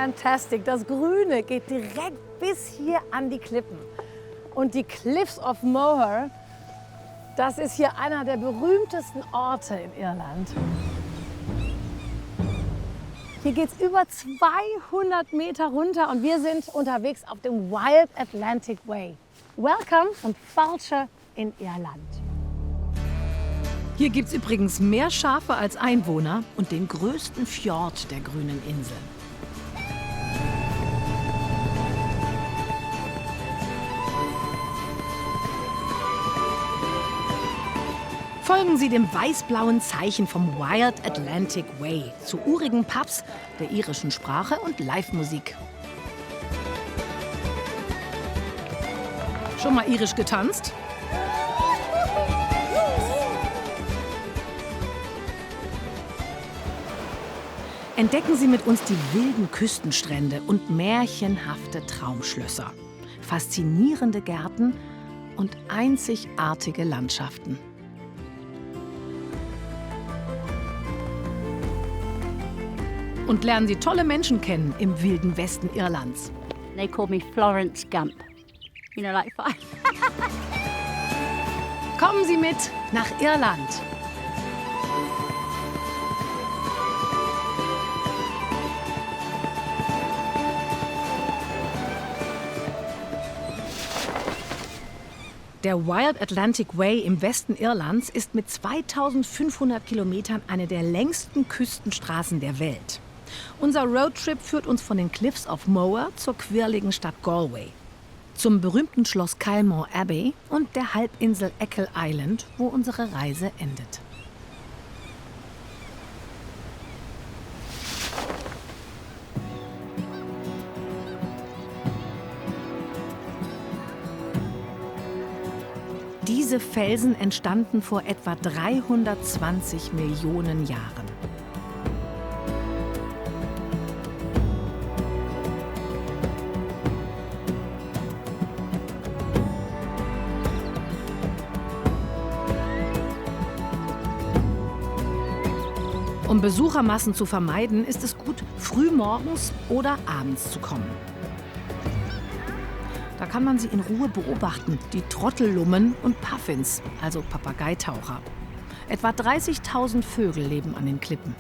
fantastic. Das Grüne geht direkt bis hier an die Klippen. Und die Cliffs of Moher, das ist hier einer der berühmtesten Orte in Irland. Hier geht es über 200 Meter runter und wir sind unterwegs auf dem Wild Atlantic Way. Welcome und Falcher in Irland. Hier gibt es übrigens mehr Schafe als Einwohner und den größten Fjord der grünen Insel. Folgen Sie dem weiß-blauen Zeichen vom Wild Atlantic Way zu urigen Pubs, der irischen Sprache und Live-Musik. Schon mal irisch getanzt? Entdecken Sie mit uns die wilden Küstenstrände und märchenhafte Traumschlösser, faszinierende Gärten und einzigartige Landschaften. Und lernen Sie tolle Menschen kennen im wilden Westen Irlands. They call me Florence Gump. You know, like five. Kommen Sie mit nach Irland. Der Wild Atlantic Way im Westen Irlands ist mit 2500 Kilometern eine der längsten Küstenstraßen der Welt. Unser Roadtrip führt uns von den Cliffs of Moher zur quirligen Stadt Galway, zum berühmten Schloss Kylemore Abbey und der Halbinsel Eckle Island, wo unsere Reise endet. Diese Felsen entstanden vor etwa 320 Millionen Jahren. Um Besuchermassen zu vermeiden, ist es gut, früh morgens oder abends zu kommen. Da kann man sie in Ruhe beobachten, die Trottellummen und Puffins, also Papageitaucher. Etwa 30.000 Vögel leben an den Klippen.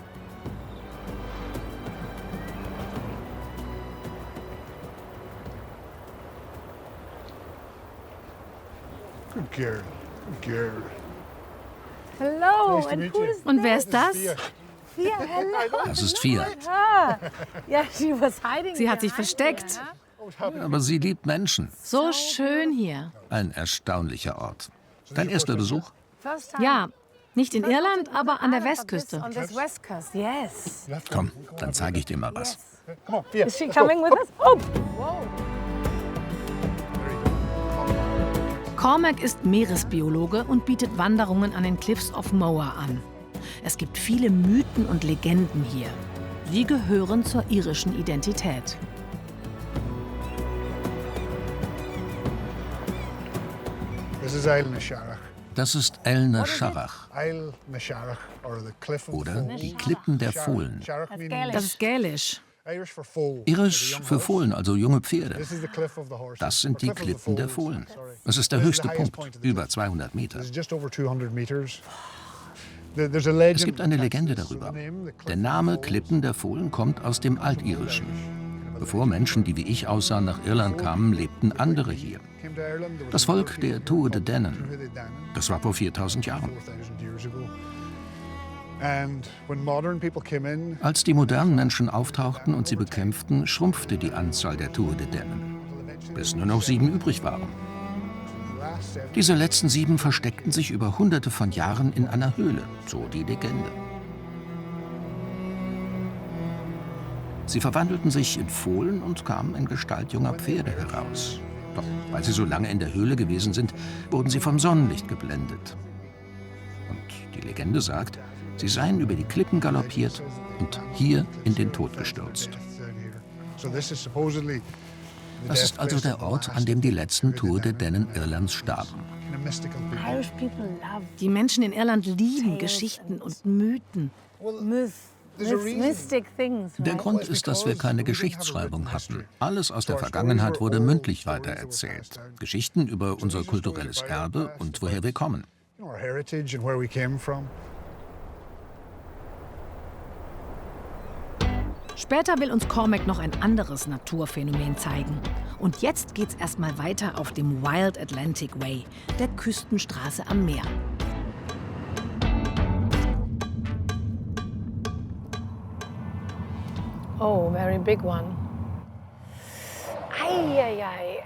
Good girl. Good girl. Hello, Nice to and meet who you. is Und wer ist das? Fia? Hello. Das ist Fiat. Ah, yeah, she was hiding. Sie hat sich behind versteckt. there, huh? Aber sie liebt Menschen. So schön hier. Ein erstaunlicher Ort. Dein erster Besuch? First time. Ja, nicht in Irland, aber an der Island, but Westküste. On this west coast, yes. Komm, dann zeige ich dir mal was. Come on, Fia. Is she coming with us? Oh, whoa. Cormac ist Meeresbiologe und bietet Wanderungen an den Cliffs of Moher an. Es gibt viele Mythen und Legenden hier. Sie gehören zur irischen Identität. This is Isle Nasharach. Das ist El Sharach Isle Nasharach, or the Cliff of oder Foals. die Klippen der Fohlen. Sharach That's meaning Gaelic. Das ist Gälisch. Irish for foal. Irisch für Fohlen, also junge Pferde. This is the Cliff of the Horses. Das sind die Or Cliff of the Klippen der Foals, Fohlen. sorry. Das ist der This is höchste the highest Punkt, point of the über cliff. 200 Meter. This is just over 200 meters. There's a legend Es gibt eine Legende that darüber. the name, the Cliff Der of the Name Foals, Klippen der Fohlen kommt aus dem Altirischen. Bevor Menschen, die wie ich aussahen, nach Irland kamen, lebten andere hier. came to Ireland. There was Das a Volk group of der people Tuatha Dé called Danann. Tuatha Dé Danann, Das war vor 4000 Jahren. 4,000 years ago. And when modern people came in, Als die modernen Menschen auftauchten und sie bekämpften, schrumpfte die Anzahl der Tuatha Dé Danann, bis nur noch 7 übrig waren. the last 7 Diese letzten 7 versteckten sich über Hunderte von Jahren in einer Höhle, so die Legende. Sie verwandelten sich in Fohlen und kamen in Gestalt junger Pferde heraus. Doch weil sie so lange in der Höhle gewesen sind, wurden sie vom Sonnenlicht geblendet. Und die Legende sagt, sie seien über die Klippen galoppiert und hier in den Tod gestürzt. So this is supposedly the Das death ist also place der of the Ort, last an dem die letzten Tuatha Dé Tuatha Dé Danann. Danann Irlands starben. Kind of mystical people. Irish people love Die Menschen in Irland lieben Tales Geschichten and- und Mythen. myth. Mystic things, Der right? Grund ist, dass wir keine Geschichtsschreibung hatten. Alles aus der Vergangenheit wurde mündlich weitererzählt. Geschichten über unser kulturelles Erbe und woher wir kommen. Our heritage and where we came from. Später will uns Cormac noch ein anderes Naturphänomen zeigen. Und jetzt geht's erstmal weiter auf dem Wild Atlantic Way, der Küstenstraße am Meer. Oh, very big one. Eieiei.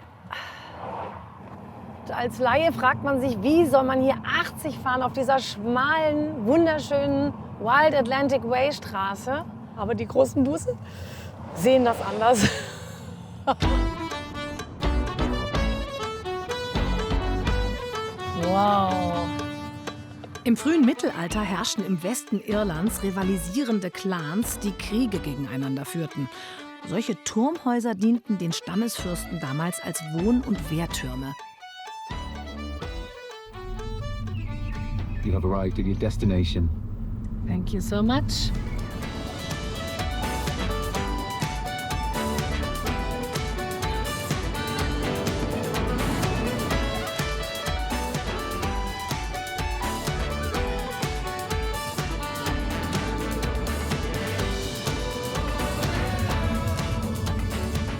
Als Laie fragt man sich, wie soll man hier 80 fahren auf dieser schmalen, wunderschönen Wild Atlantic Way Straße? Aber die großen Busse sehen das anders. Wow. Im frühen Mittelalter herrschten im Westen Irlands rivalisierende Clans, die Kriege gegeneinander führten. Solche Turmhäuser dienten den Stammesfürsten damals als Wohn- und Wehrtürme. You have arrived at your destination. Thank you so much.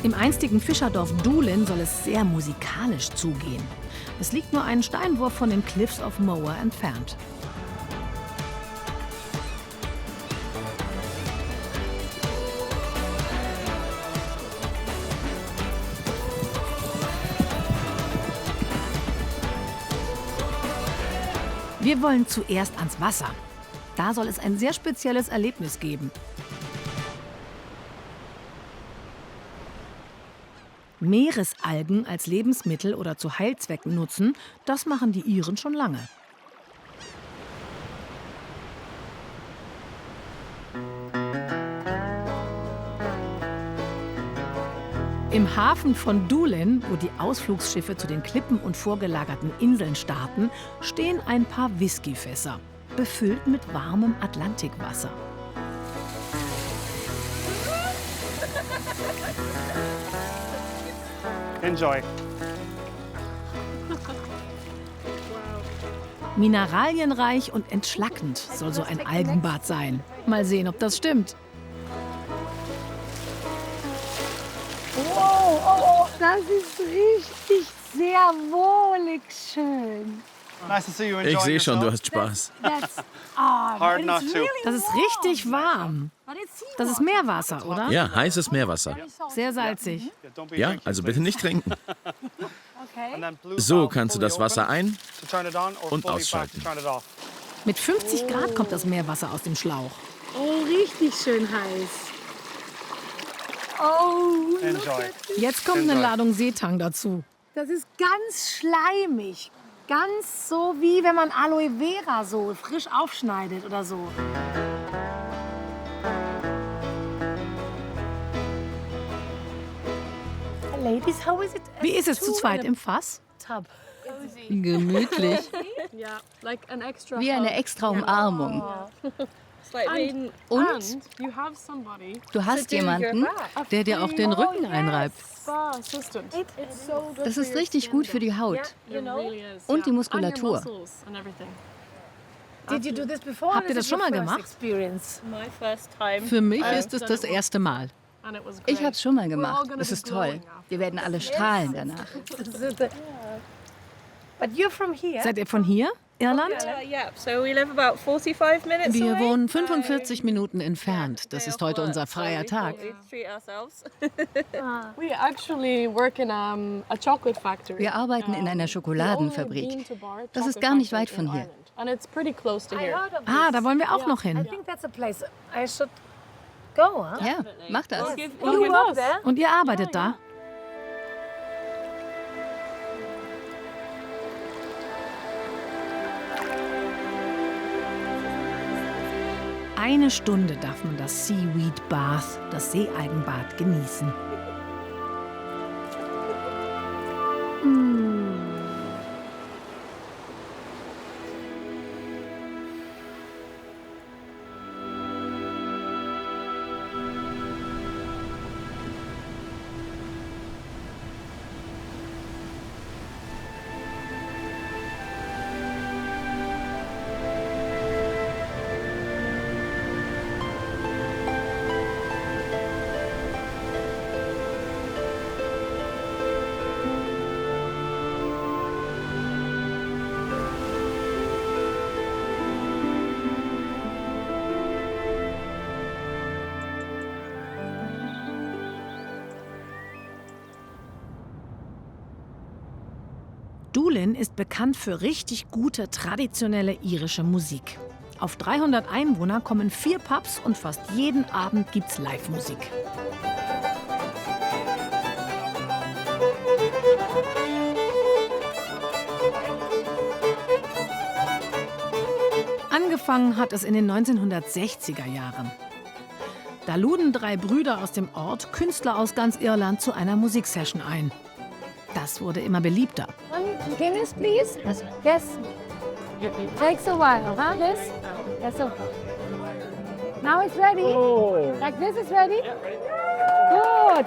Im einstigen Fischerdorf Doolin soll es sehr musikalisch zugehen. Es liegt nur einen Steinwurf von den Cliffs of Moher entfernt. Wir wollen zuerst ans Wasser. Da soll es ein sehr spezielles Erlebnis geben. Meeresalgen als Lebensmittel oder zu Heilzwecken nutzen, das machen die Iren schon lange. Im Hafen von Doolin, wo die Ausflugsschiffe zu den Klippen und vorgelagerten Inseln starten, stehen ein paar Whiskyfässer, befüllt mit warmem Atlantikwasser. Enjoy. Mineralienreich und entschlackend soll so ein Algenbad sein. Mal sehen, ob das stimmt. Wow, oh, das ist richtig sehr wohlig schön. Nice to see you enjoying Ich sehe schon, du yourself. hast Spaß. Hard not to. Das ist richtig warm. Das ist Meerwasser, oder? Ja, heißes Meerwasser. Sehr salzig. Don't be Ja, drinking. also bitte nicht trinken. And then blue So valve kannst du fully das Wasser open ein- to turn it on or und fully back ausschalten. to turn it off. Mit 50 Grad kommt das Meerwasser aus dem Schlauch. Oh, richtig schön heiß. Oh, Enjoy. Jetzt kommt eine Ladung Seetang dazu. das ist ganz schleimig. Ganz so, wie wenn man Aloe Vera so frisch aufschneidet oder so. Ladies, how is it? Wie ist es zu zweit im Fass? Tub? Gemütlich, like an extra wie eine extra Umarmung. Und you have somebody du hast jemanden, der dir auch den Rücken einreibt. spa assistant. It's so good. Das ist richtig gut für die Haut. It really is. Und die yeah. Muskulatur. And your muscles and everything. Did you do this before? Habt ihr This das is schon your mal first gemacht? Experience. My first time. Für mich ist es das erste Mal. And it was great. Ich habe es schon mal We're all gemacht. gonna Es be ist toll. glowing after. Wir werden alle strahlen danach. But you're from here? Seid ihr von hier? Irland? Yeah, so we live about 45 minutes Wir away. wohnen 45 Minuten entfernt. Das ist heute unser freier Tag. We actually work in a chocolate factory. Wir arbeiten in einer Schokoladenfabrik. Das ist gar nicht weit von hier. And it's pretty close to here. Ah, da wollen wir auch noch I hin. think that's a place I should go, huh? Ja, mach das. You work there? Und ihr arbeitet da? Eine Stunde darf man das Seaweed Bath, das Seealgenbad, genießen. Doolin ist bekannt für richtig gute, traditionelle irische Musik. Auf 300 Einwohner kommen 4 Pubs und fast jeden Abend gibt's Live-Musik. Angefangen hat es in den 1960er Jahren. Da luden 3 Brüder aus dem Ort Künstler aus ganz Irland zu einer Musiksession ein. Das wurde immer beliebter. Guinness, please? Yes. Takes a while, huh? This? Yes, okay. Now it's ready? Like this is ready? Good.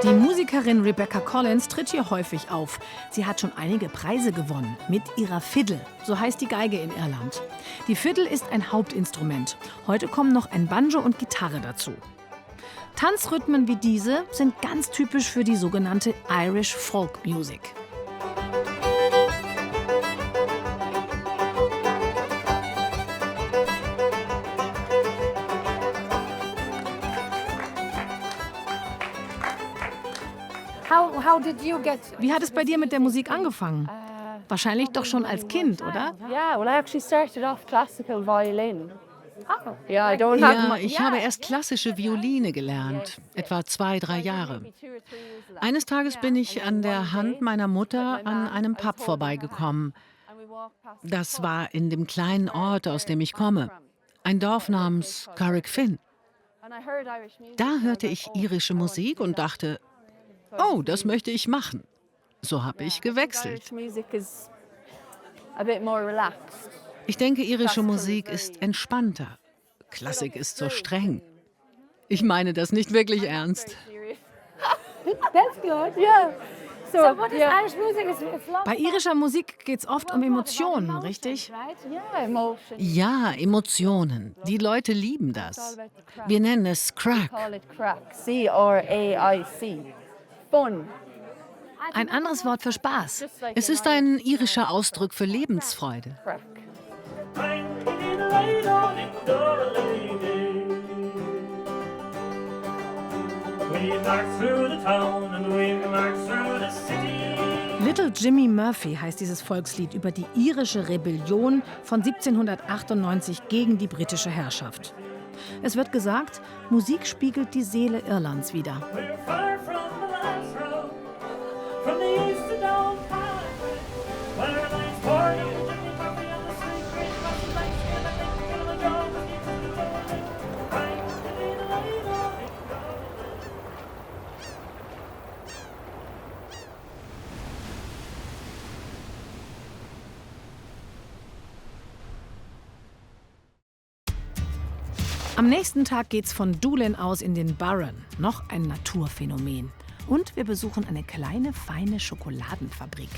Die Musikerin Rebecca Collins tritt hier häufig auf. Sie hat schon einige Preise gewonnen mit ihrer Fiddle, so heißt die Geige in Irland. Die Fiddle ist ein Hauptinstrument. Heute kommen noch ein Banjo und Gitarre dazu. Tanzrhythmen wie diese sind ganz typisch für die sogenannte Irish Folk Music. Wie hat es bei dir mit der Musik angefangen? Wahrscheinlich doch schon als Kind, oder? Yeah, well, I actually started off classical violin. Ja, ich habe erst klassische Violine gelernt, etwa 2, 3 Jahre. Eines Tages bin ich an der Hand meiner Mutter an einem Pub vorbeigekommen. Das war in dem kleinen Ort, aus dem ich komme, ein Dorf namens Carrickfinn. Da hörte ich irische Musik und dachte, oh, das möchte ich machen. So habe ich gewechselt. Ich denke, irische Musik ist entspannter. Klassik ist so streng. Ich meine das nicht wirklich ernst. Bei irischer Musik geht es oft um Emotionen, richtig? Ja, Emotionen. Die Leute lieben das. Wir nennen es Crack. Ein anderes Wort für Spaß. Es ist ein irischer Ausdruck für Lebensfreude. Little Jimmy Murphy heißt dieses Volkslied über die irische Rebellion von 1798 gegen die britische Herrschaft. Es wird gesagt, Musik spiegelt die Seele Irlands wider. Am nächsten Tag geht's von Doolin aus in den Burren, noch ein Naturphänomen. Und wir besuchen eine kleine, feine Schokoladenfabrik.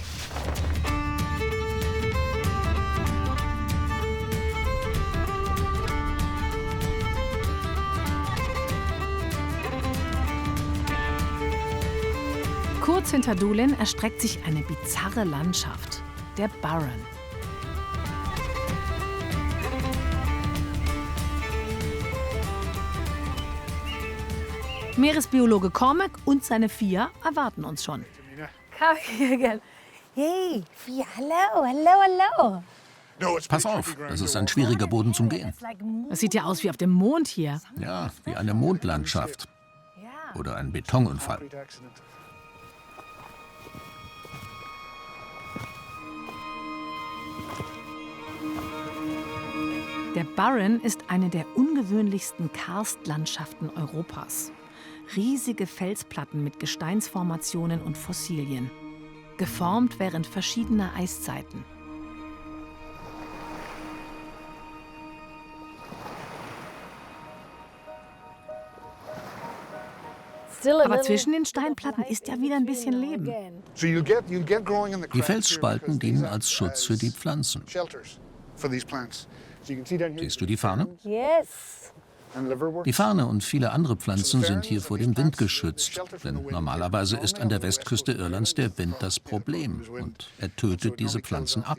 Kurz hinter Doolin erstreckt sich eine bizarre Landschaft, der Burren. Meeresbiologe Cormac und seine Vieh erwarten uns schon. Hey, Vieh, hallo. Pass auf, das ist ein schwieriger Boden zum Gehen. Das sieht ja aus wie auf dem Mond hier. Ja, wie eine Mondlandschaft. Oder ein Betonunfall. Der Burren ist eine der ungewöhnlichsten Karstlandschaften Europas. Riesige Felsplatten mit Gesteinsformationen und Fossilien. Geformt während verschiedener Eiszeiten. Aber zwischen den Steinplatten ist ja wieder ein bisschen Leben. Die Felsspalten dienen als Schutz für die Pflanzen. Siehst du die Fahne? Die Farne und viele andere Pflanzen sind hier vor dem Wind geschützt, denn normalerweise ist an der Westküste Irlands der Wind das Problem und er tötet diese Pflanzen ab.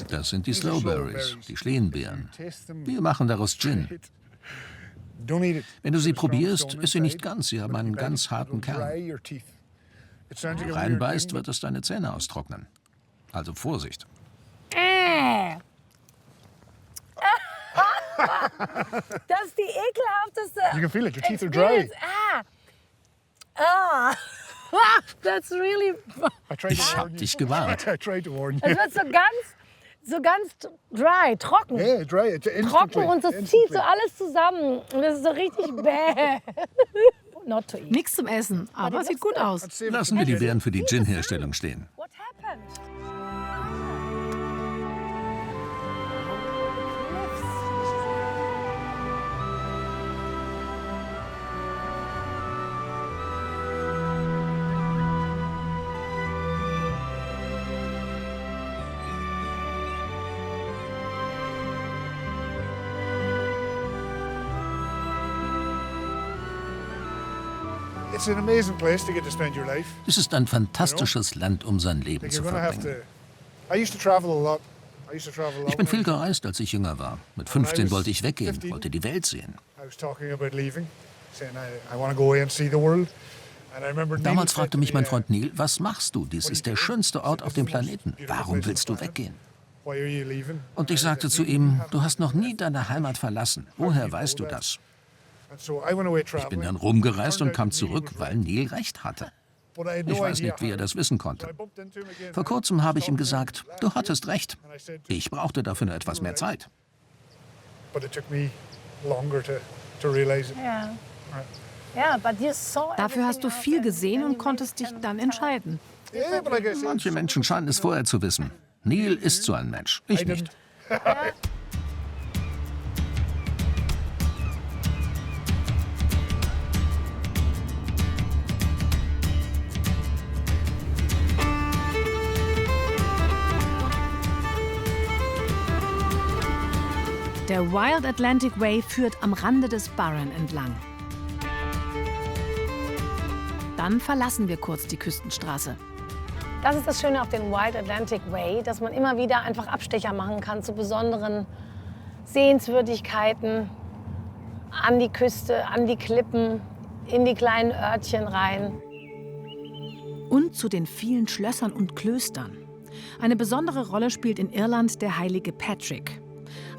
Das sind die Slowberries, die Schleenbeeren. Wir machen daraus Gin. Wenn du sie probierst, ist sie nicht ganz. Sie haben einen ganz harten Kern. Wenn du reinbeißt, wird es deine Zähne austrocknen. Also Vorsicht. Das ist die ekelhafteste. You can feel it. Your teeth are dry. That's really. Ich hab dich gewarnt. I tried to warn you. Es wird so ganz dry, trocken. Yeah, dry. Instantly. Trocken und das zieht so alles zusammen. Und das ist so richtig bäh. Not to eat. Nichts zum Essen, aber sieht gut aus. Lassen wir die Beeren für die Gin-Herstellung stehen. What happened? It's an amazing place to get to spend your life. Es ist ein fantastisches Land, um sein Leben Like zu you're gonna have verbringen. to. I used to travel a lot. Ich bin viel gereist, als ich jünger war. Mit 15 wollte ich weggehen, wollte die Welt sehen. I was talking about leaving, saying I want to go away and see the world. And I remember Neil Damals said fragte to mich me, mein Freund Neil, was machst du? Dies ist der schönste Ort auf dem Planeten. Warum willst du weggehen? Why are you leaving? Und ich sagte zu ihm, du hast noch nie deine Heimat verlassen. Woher weißt du das? And so I went away Ich bin traveling. dann rumgereist und kam zurück, weil Neil recht hatte. But I had Ich no weiß idea nicht, wie er how. das wissen So konnte. I bumped into him again. Vor kurzem habe ich ihm gesagt, du hattest recht. Ich brauchte dafür nur etwas mehr Zeit. But it took me longer to realize it. Ja. Ja, but you saw. Dafür hast du viel gesehen und konntest dich dann entscheiden. Yeah, but like I said, Manche Menschen scheinen es vorher zu wissen. Neil ist so ein Mensch, ich I nicht. didn't. Der Wild Atlantic Way führt am Rande des Burren entlang. Dann verlassen wir kurz die Küstenstraße. Das ist das Schöne auf den Wild Atlantic Way, dass man immer wieder einfach Abstecher machen kann zu besonderen Sehenswürdigkeiten an die Küste, an die Klippen, in die kleinen Örtchen rein. Und zu den vielen Schlössern und Klöstern. Eine besondere Rolle spielt in Irland der heilige Patrick.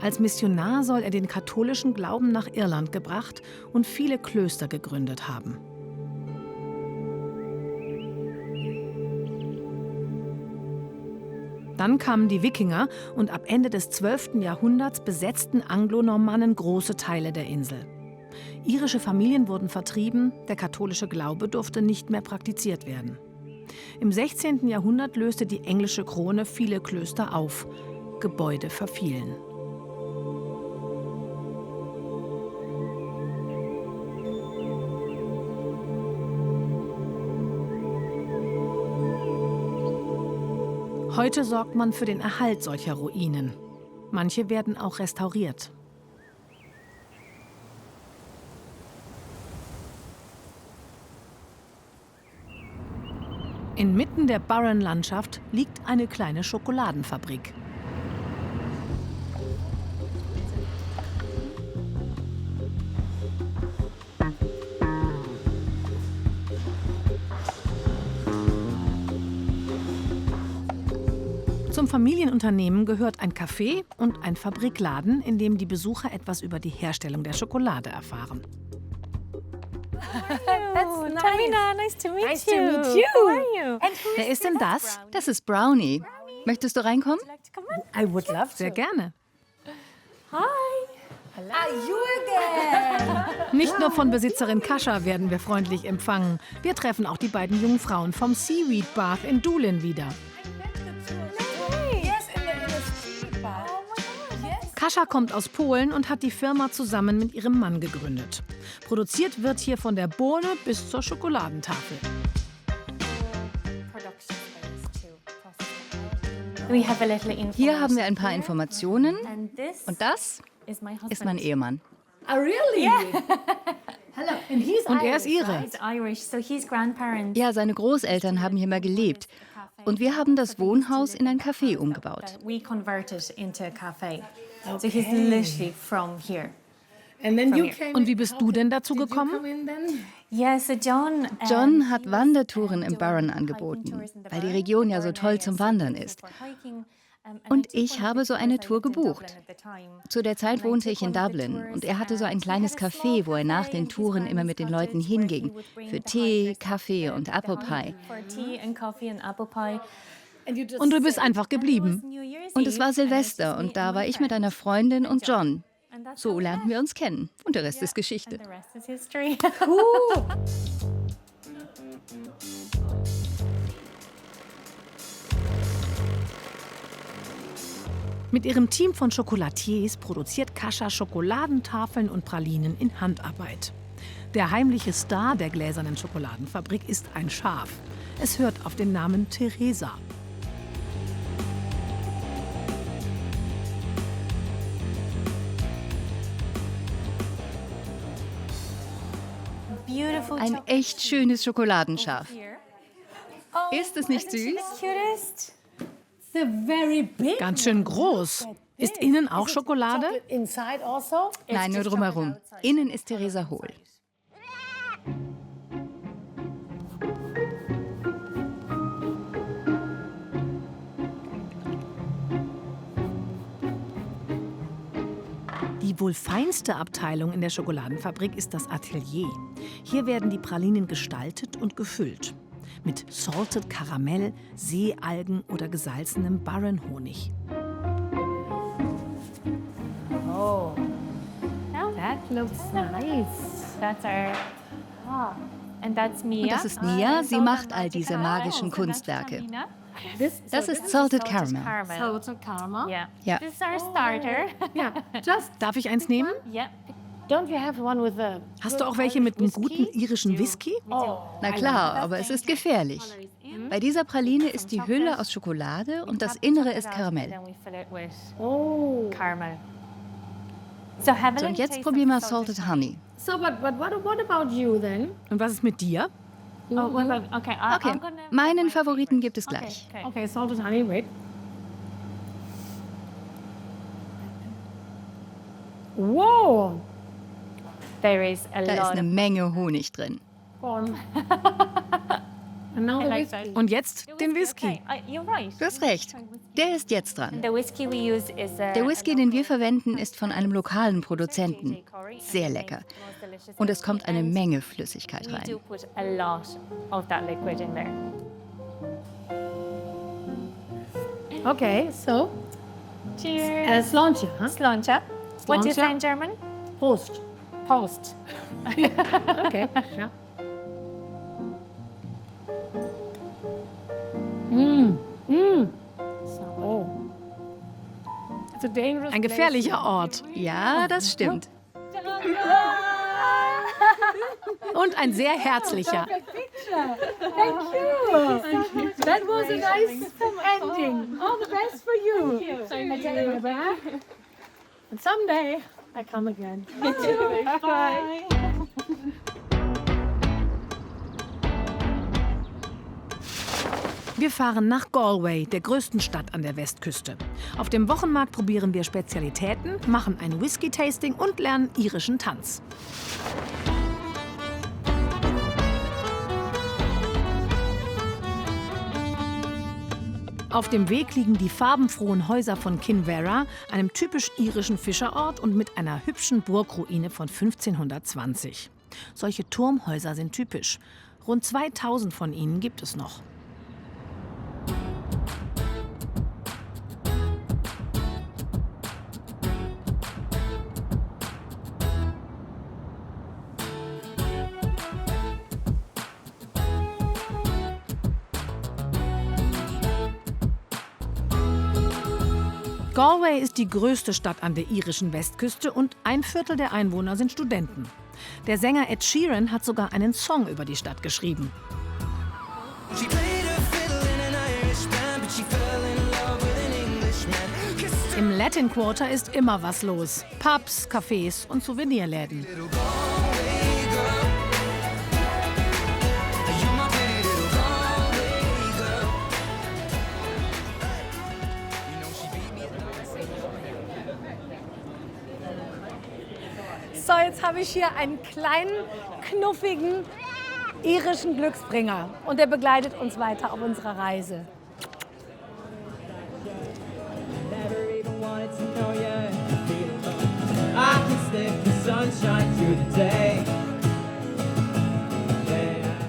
Als Missionar soll er den katholischen Glauben nach Irland gebracht und viele Klöster gegründet haben. Dann kamen die Wikinger und ab Ende des 12. Jahrhunderts besetzten Anglo-Normannen große Teile der Insel. Irische Familien wurden vertrieben, der katholische Glaube durfte nicht mehr praktiziert werden. Im 16. Jahrhundert löste die englische Krone viele Klöster auf. Gebäude verfielen. Heute sorgt man für den Erhalt solcher Ruinen. Manche werden auch restauriert. Inmitten der Burren-Landschaft liegt eine kleine Schokoladenfabrik. Zum Familienunternehmen gehört ein Café und ein Fabrikladen, in dem die Besucher etwas über die Herstellung der Schokolade erfahren. That's nice. Tamina, nice to meet Nice you. to meet you. How are you? Wer ist denn das? Das ist Brownie. Möchtest du reinkommen? I would love to. Sehr gerne. You again. Nicht nur von Besitzerin Kascha werden wir freundlich empfangen. Wir treffen auch die beiden jungen Frauen vom Seaweed Bath in Doolin wieder. Yes, in the street bar. Yes. Kascha kommt aus Polen und hat die Firma zusammen mit ihrem Mann gegründet. Produziert wird hier von der Bohne bis zur Schokoladentafel. Hier haben wir ein paar Informationen. Und das ist mein Ehemann. Oh, really? Hello. And he's Und er ist Ire. Ja, seine Großeltern haben hier mal gelebt. Und wir haben das Wohnhaus in ein Café umgebaut. Und wie bist du denn dazu gekommen? John hat Wandertouren im Burren angeboten, weil die Region ja so toll zum Wandern ist. Und ich habe so eine Tour gebucht. Zu der Zeit wohnte ich in Dublin und er hatte so ein kleines Café, wo er nach den Touren immer mit den Leuten hinging. Für Tee, Kaffee und Apple Pie. Und du bist einfach geblieben. Und es war Silvester und da war ich mit einer Freundin und John. So lernten wir uns kennen. Und der Rest ist Geschichte. Mit ihrem Team von Chocolatiers produziert Kasia Schokoladentafeln und Pralinen in Handarbeit. Der heimliche Star der gläsernen Schokoladenfabrik ist ein Schaf. Es hört auf den Namen Theresa. Ein echt schönes Schokoladenschaf. Ist es nicht süß? Ganz schön groß. Ist innen auch Schokolade? Nein, nur drumherum. Innen ist Theresa hohl. Die wohl feinste Abteilung in der Schokoladenfabrik ist das Atelier. Hier werden die Pralinen gestaltet und gefüllt. Mit Salted Karamell, Seealgen oder gesalzenem Burren-Honig. Oh, that looks nice. That's our... And that's Mia. Und das ist Mia, sie macht all diese magischen Kunstwerke. Das ist Salted Caramel. Salted Caramel? Ja. This is our starter. Darf ich eins nehmen? Yeah. Don't you have one with a... Hast du auch welche mit einem guten irischen Whisky? Na klar, aber es ist gefährlich. Bei dieser Praline ist die Hülle aus Schokolade und das Innere ist Karamell. Oh. Caramel. So und jetzt probieren wir Salted Honey. So, but what about you then? Und was ist mit dir? Okay, Okay, meinen Favoriten gibt es gleich. Okay, salted honey, wait. Wow! There is a Da ist eine Menge Honig drin. Und jetzt den Whisky. Du hast recht. Der ist jetzt dran. The whiskey we use is Der Whisky, den wir verwenden, ist von einem lokalen Produzenten. Sehr lecker. Und es kommt eine Menge Flüssigkeit rein. put a lot of that liquid in there. Okay, so cheers. Sláinte, huh? Sláinte. What do you say in German? Prost. Prost. Okay. Yeah. So. It's a dangerous Ein gefährlicher Ort. Ja, das stimmt. Und ein sehr herzlicher. Thank you. That was a nice ending. All the best for you. I take you back. And someday I come again. Bye. Wir fahren nach Galway, der größten Stadt an der Westküste. Auf dem Wochenmarkt probieren wir Spezialitäten, machen ein Whisky-Tasting und lernen irischen Tanz. Auf dem Weg liegen die farbenfrohen Häuser von Kinvara, einem typisch irischen Fischerort und mit einer hübschen Burgruine von 1520. Solche Turmhäuser sind typisch. Rund 2000 von ihnen gibt es noch. Galway ist die größte Stadt an der irischen Westküste und 1/4 der Einwohner sind Studenten. Der Sänger Ed Sheeran hat sogar einen Song über die Stadt geschrieben. Im Latin Quarter ist immer was los. Pubs, Cafés und Souvenirläden. So, jetzt habe ich hier einen kleinen, knuffigen irischen Glücksbringer. Und der begleitet uns weiter auf unserer Reise.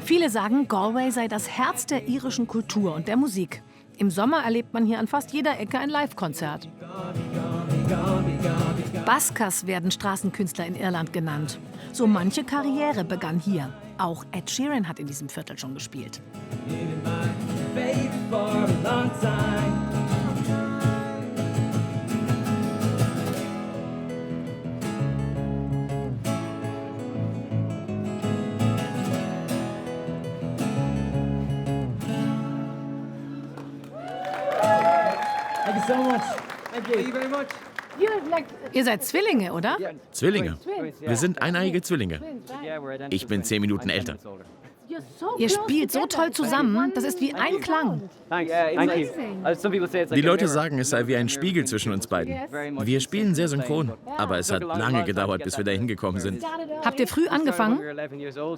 Viele sagen, Galway sei das Herz der irischen Kultur und der Musik. Im Sommer erlebt man hier an fast jeder Ecke ein Live-Konzert. Buskers werden Straßenkünstler in Irland genannt. So manche Karriere begann hier. Auch Ed Sheeran hat in diesem Viertel schon gespielt. Ihr seid Zwillinge, oder? Zwillinge. Wir sind eineige Zwillinge. Ich bin 10 Minuten älter. Ihr spielt so toll zusammen, das ist wie ein Klang. Die Leute sagen, es sei wie ein Spiegel zwischen uns beiden. Wir spielen sehr synchron, aber es hat lange gedauert, bis wir dahin gekommen sind. Habt ihr früh angefangen?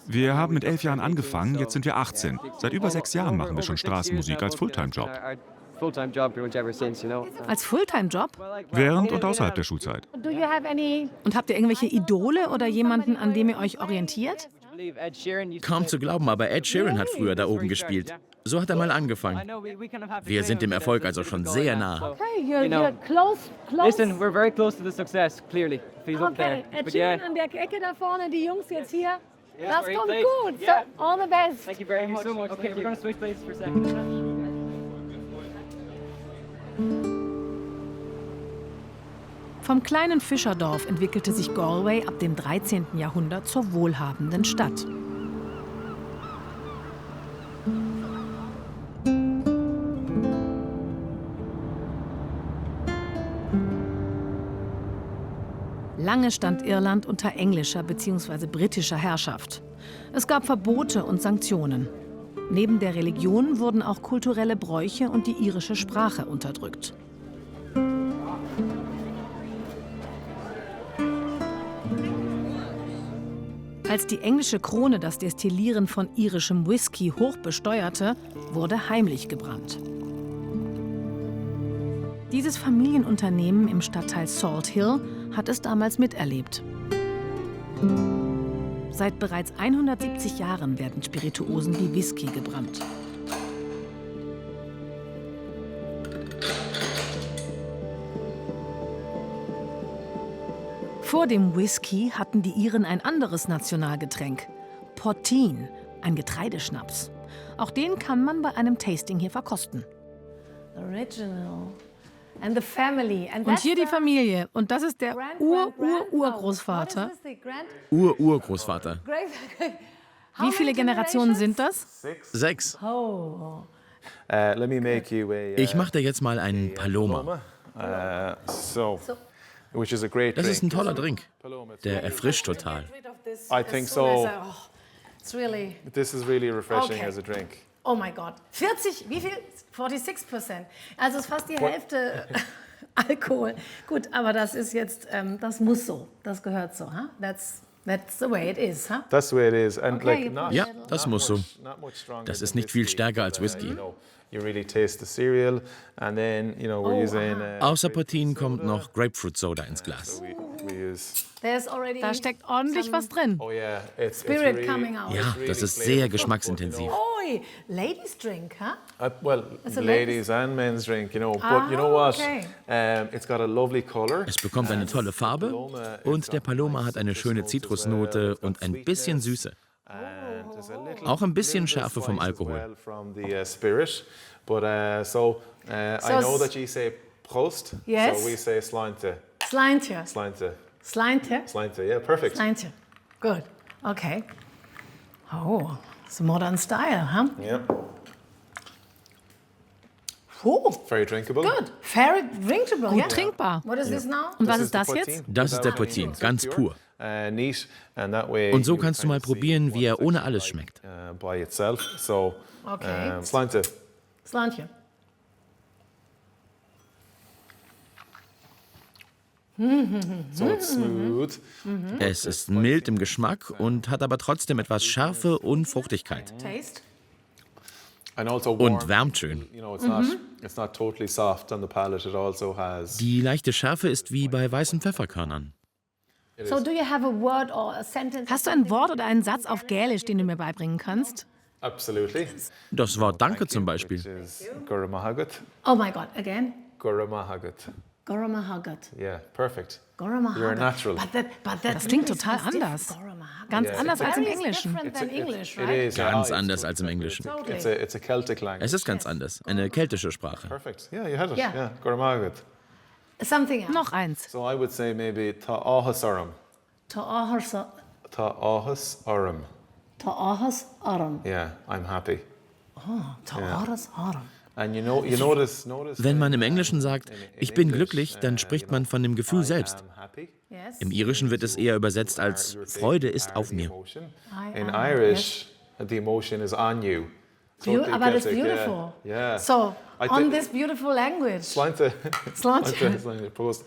Wir haben mit 11 Jahren angefangen, jetzt sind wir 18. Seit über 6 Jahren machen wir schon Straßenmusik als Fulltime-Job. Als Fulltime-Job? Während und außerhalb der Schulzeit. Und habt ihr irgendwelche Idole oder jemanden, an dem ihr euch orientiert? Kaum zu glauben, aber Ed Sheeran hat früher da oben gespielt. So hat er mal angefangen. Wir sind dem Erfolg also schon sehr nah. Okay, you're close. Listen, we're very close to the success, clearly. If he's up there. Okay, Ed But Sheeran yeah. an der Ecke da vorne, die Jungs jetzt hier. Das great kommt place. gut. Yeah. So, all the best. Thank you very much. Okay, we're going to switch places for a second. Vom kleinen Fischerdorf entwickelte sich Galway ab dem 13. Jahrhundert zur wohlhabenden Stadt. Lange stand Irland unter englischer bzw. britischer Herrschaft. Es gab Verbote und Sanktionen. Neben der Religion wurden auch kulturelle Bräuche und die irische Sprache unterdrückt. Als die englische Krone das Destillieren von irischem Whisky hoch besteuerte, wurde heimlich gebrannt. Dieses Familienunternehmen im Stadtteil Salt Hill hat es damals miterlebt. Seit bereits 170 Jahren werden Spirituosen wie Whisky gebrannt. Vor dem Whisky hatten die Iren ein anderes Nationalgetränk, Poteen, ein Getreideschnaps. Auch den kann man bei einem Tasting hier verkosten. Original. And the family. And Und hier die Familie. Und das ist der Urgroßvater. Urgroßvater. Wie viele Generationen sind das? 6. Oh. Ich mache dir jetzt mal einen Paloma. Das ist ein toller Drink. Der erfrischt total. I think so. This is really refreshing as a drink. Oh mein Gott. 40, wie viel? 46%. Also ist fast die Hälfte Alkohol. Gut, aber das ist jetzt, das muss so. Das gehört so. Huh? That's the way it is. Huh? That's the way it is. And Okay, Ja, das muss so. Das ist nicht viel stärker als Whisky. You really taste the cereal, and then we're using. Außer Poteen kommt noch Grapefruit Soda ins Glas. Da steckt ordentlich was drin. Oh yeah, it's Spirit really, coming out. Ja, das ist sehr geschmacksintensiv. Oi, ladies drink, huh? Well, It's a ladies and men's drink, but you know what? Okay. It's got a lovely color. Es bekommt eine tolle Farbe und der Paloma hat eine schöne Zitrusnote und ein bisschen Süße. Auch ein bisschen Schärfe vom Alkohol. But I know that you say Prost, Yes. so we say Slainte. Slainte. Slainte. Slainte. Slainte, yeah, perfect. Slainte. Good. Okay. Oh, it's a modern style, huh? Yeah. Oh, Very drinkable. good. Very drinkable. Gut yeah. trinkbar. What is this now? Und was ist das jetzt? Das ist der Poteen, ganz pur. Neat, and that way Und so you kannst du mal kind of see probieren, wie er what it's ohne actually alles like, schmeckt. By itself. So, Okay. Slainte. Slainte. So it's smooth. Es ist mild im Geschmack und hat aber trotzdem etwas Schärfe und Fruchtigkeit. And also warm. Und wärmt schön. You know, it's not totally soft on the palate. It also has. Die leichte Schärfe ist wie bei weißen Pfefferkörnern. So, do you have a word or a sentence? Hast du ein Wort oder einen Satz auf Gälisch, den du mir beibringen kannst? Absolutely. Das Wort Danke zum Beispiel. Goramahagat. Oh my God, again? Goramahagat. Goramahagat. Yeah, perfect. Goramahagat. You're a natural. Das klingt total anders. Ganz anders als im Englischen. It is. Ganz anders als im Englischen. It's a Celtic language. Es ist ganz anders, eine keltische Sprache. Perfect. Yeah, you had it. Yeah. Yeah, Goramahagat. Something else. Noch eins. So I would say maybe Ta'ahas Aram. Ta'ahas Aram. Ta'ahas Aram. Yeah, I'm happy. Oh, Ta'ahas Aram. And you notice. Wenn man im Englischen sagt, ich bin glücklich, dann spricht man von dem Gefühl selbst. Im Irischen wird es eher übersetzt als Freude ist auf mir. In Irish, the emotion is on you. Aber das ist beautiful. Yeah. So, on this beautiful language. Slánte. Prost.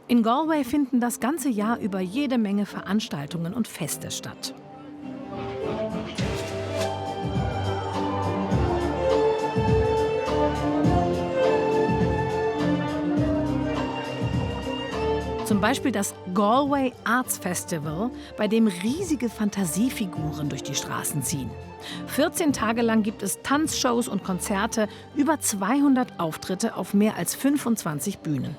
In Galway finden das ganze Jahr über jede Menge Veranstaltungen und Feste statt. Zum Beispiel das Galway Arts Festival, bei dem riesige Fantasiefiguren durch die Straßen ziehen. 14 Tage lang gibt es Tanzshows und Konzerte, über 200 Auftritte auf mehr als 25 Bühnen.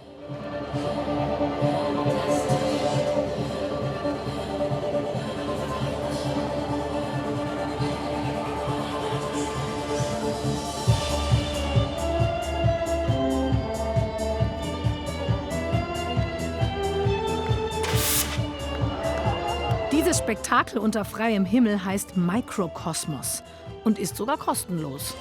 Dieses Spektakel unter freiem Himmel heißt Mikrokosmos und ist sogar kostenlos.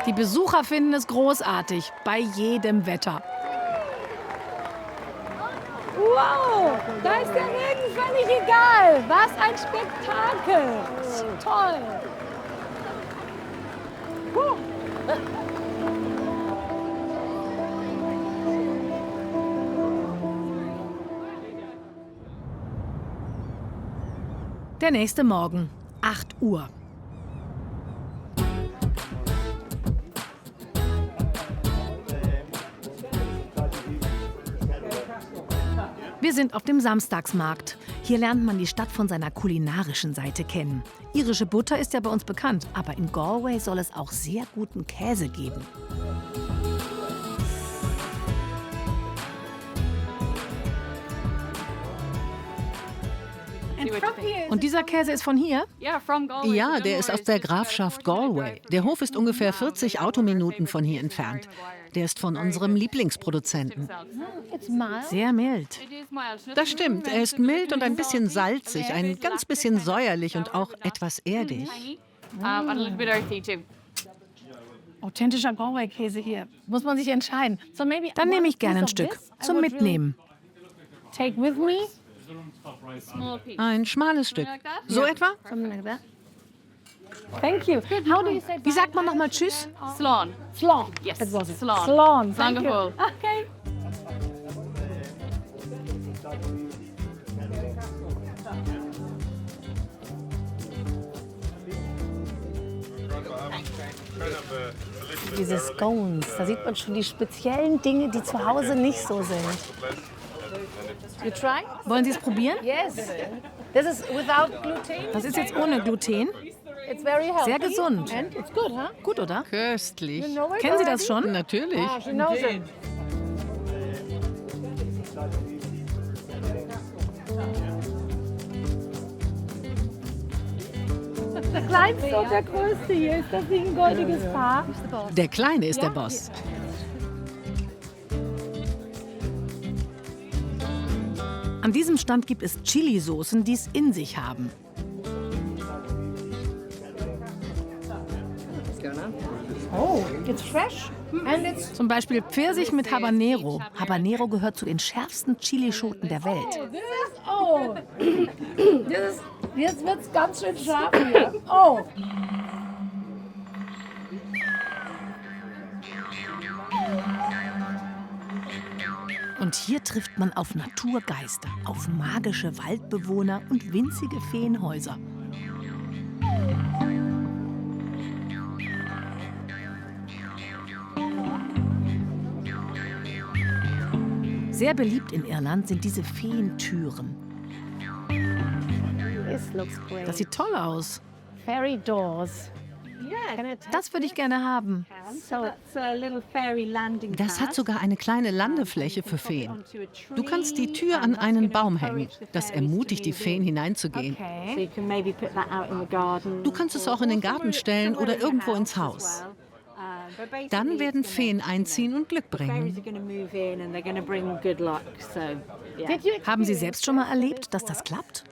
Die Besucher finden es großartig, bei jedem Wetter. Wow, da ist der Regen völlig egal. Was ein Spektakel. Toll. Der nächste Morgen, 8 Uhr. Wir sind auf dem Samstagsmarkt. Hier lernt man die Stadt von seiner kulinarischen Seite kennen. Irische Butter ist ja bei uns bekannt, aber in Galway soll es auch sehr guten Käse geben. Und dieser Käse ist von hier? Ja, der ist aus der Grafschaft Galway. Der Hof ist ungefähr 40 Autominuten von hier entfernt. Der ist von unserem Lieblingsproduzenten. Sehr mild. Das stimmt, er ist mild und ein bisschen salzig, ein ganz bisschen säuerlich und auch etwas erdig. Authentischer Galway-Käse hier. Muss man sich entscheiden. Dann nehme ich gerne ein Stück zum Mitnehmen. Take with me. Ein schmales Stück. So etwa? Thank you. How do you say Wie sagt man nochmal Tschüss? Slán. Slán. Yes. That was it. Slán. Slán. Thank you. Slán. Okay. Diese Scones, da sieht man schon die speziellen Dinge, die zu Hause nicht so sind. You try? Wollen Sie es probieren? Yes. This is without gluten. Das ist jetzt ohne Gluten. It's very healthy. Sehr gesund. And it's good, huh? Gut, oder? Köstlich. You know it Kennen Sie das already? schon? Natürlich. Ah, she knows it. Der kleinste und der größte hier, ist das nicht ein goldiges Paar? Der Kleine ist der Boss. An diesem Stand gibt es Chili-Soßen, die es in sich haben. Oh, it's fresh and it's... Zum Beispiel Pfirsich mit Habanero. Habanero gehört zu den schärfsten Chilischoten der Welt. Jetzt wird's ganz schön scharf hier. Oh. Und hier trifft man auf Naturgeister, auf magische Waldbewohner und winzige Feenhäuser. Sehr beliebt in Irland sind diese Feentüren. Das sieht toll aus. Fairy doors. Das würde ich gerne haben. Das hat sogar eine kleine Landefläche für Feen. Du kannst die Tür an einen Baum hängen. Das ermutigt die Feen, hineinzugehen. Du kannst es auch in den Garten stellen oder irgendwo ins Haus. Dann werden Feen einziehen und Glück bringen. Haben Sie selbst schon mal erlebt, dass das klappt?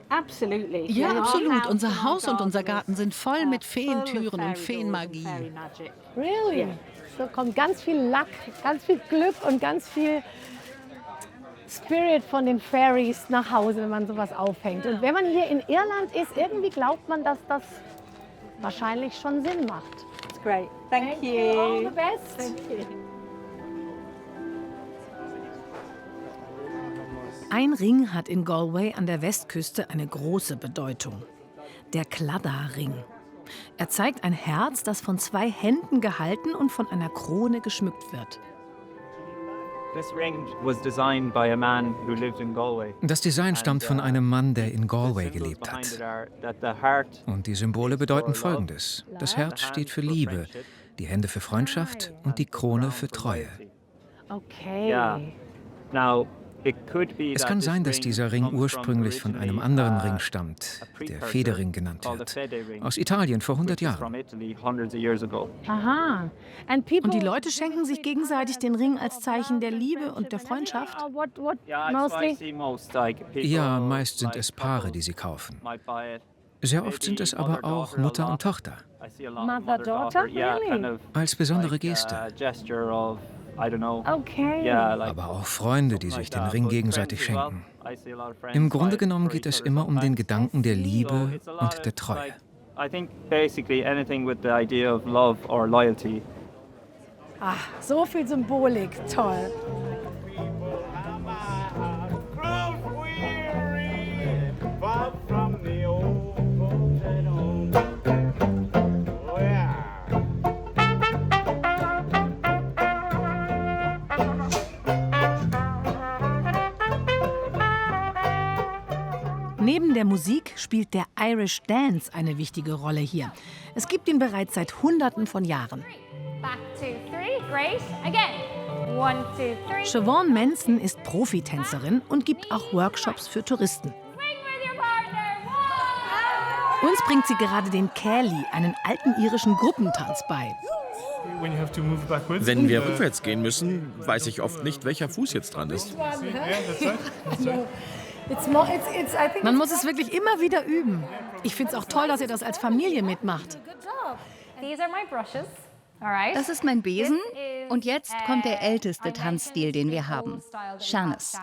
Ja, absolut. Unser Haus und unser Garten sind voll mit Feentüren und Feenmagie. Really? So kommt ganz viel Luck, ganz viel Glück und ganz viel Spirit von den Fairies nach Hause, wenn man sowas aufhängt. Und wenn man hier in Irland ist, irgendwie glaubt man, dass das wahrscheinlich schon Sinn macht. It's great. Thank you. All the best. Thank you. Ein Ring hat in Galway an der Westküste eine große Bedeutung. Der Claddagh-Ring. Er zeigt ein Herz, das von 2 Händen gehalten und von einer Krone geschmückt wird. Das Design stammt von einem Mann, der in Galway gelebt hat. Und die Symbole bedeuten Folgendes. Das Herz steht für Liebe, die Hände für Freundschaft und die Krone für Treue. Okay. Es kann sein, dass dieser Ring ursprünglich von einem anderen Ring stammt, der Federring genannt wird, aus Italien vor 100 Jahren. Aha. Und die Leute schenken sich gegenseitig den Ring als Zeichen der Liebe und der Freundschaft? Ja, meist sind es Paare, die sie kaufen. Sehr oft sind es aber auch Mutter und Tochter. Mother-Daughter? Really? Als besondere Geste. Okay. Aber auch Freunde, die sich den Ring gegenseitig schenken. Im Grunde genommen geht es immer um den Gedanken der Liebe und der Treue. Ach, so viel Symbolik. Toll. Neben der Musik spielt der Irish Dance eine wichtige Rolle hier. Es gibt ihn bereits seit Hunderten von Jahren. Back, 2, 3, great. Again. 1, 2, 3. Siobhan Manson ist Profitänzerin und gibt auch Workshops für Touristen. Uns bringt sie gerade den Céilí, einen alten irischen Gruppentanz, bei. Wenn wir rückwärts gehen müssen, weiß ich oft nicht, welcher Fuß jetzt dran ist. Man muss es wirklich immer wieder üben. Ich finde es auch toll, dass ihr das als Familie mitmacht. Das ist mein Besen und jetzt kommt der älteste Tanzstil, den wir haben, Sean-nós.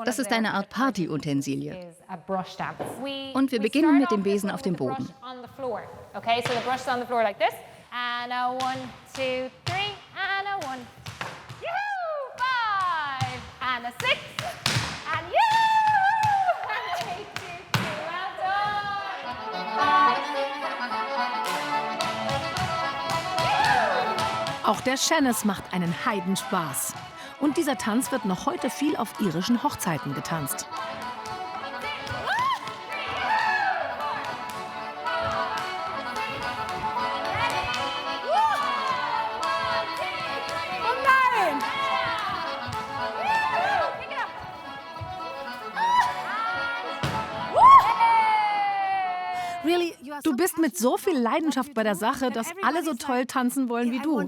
Das ist eine Art Partyutensilie. Und wir beginnen mit dem Besen auf dem Boden. Okay, so the brush is on the floor like this. And a 1, 2, 3, and a 1. Yoo-hoo! 5, and a 6, and yoo-hoo! And 8, 2, 2, and Auch der Sean-nós macht einen Heidenspaß. Und dieser Tanz wird noch heute viel auf irischen Hochzeiten getanzt. Du bist mit so viel Leidenschaft bei der Sache, dass alle so toll tanzen wollen wie du.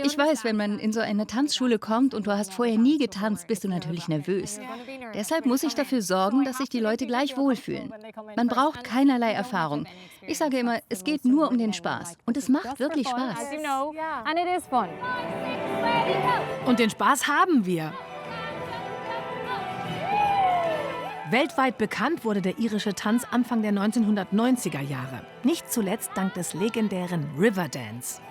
Ich weiß, wenn man in so eine Tanzschule kommt und du hast vorher nie getanzt, bist du natürlich nervös. Deshalb muss ich dafür sorgen, dass sich die Leute gleich wohlfühlen. Man braucht keinerlei Erfahrung. Ich sage immer, es geht nur um den Spaß. Und es macht wirklich Spaß. Und den Spaß haben wir. Weltweit bekannt wurde der irische Tanz Anfang der 1990er Jahre. Nicht zuletzt dank des legendären Riverdance.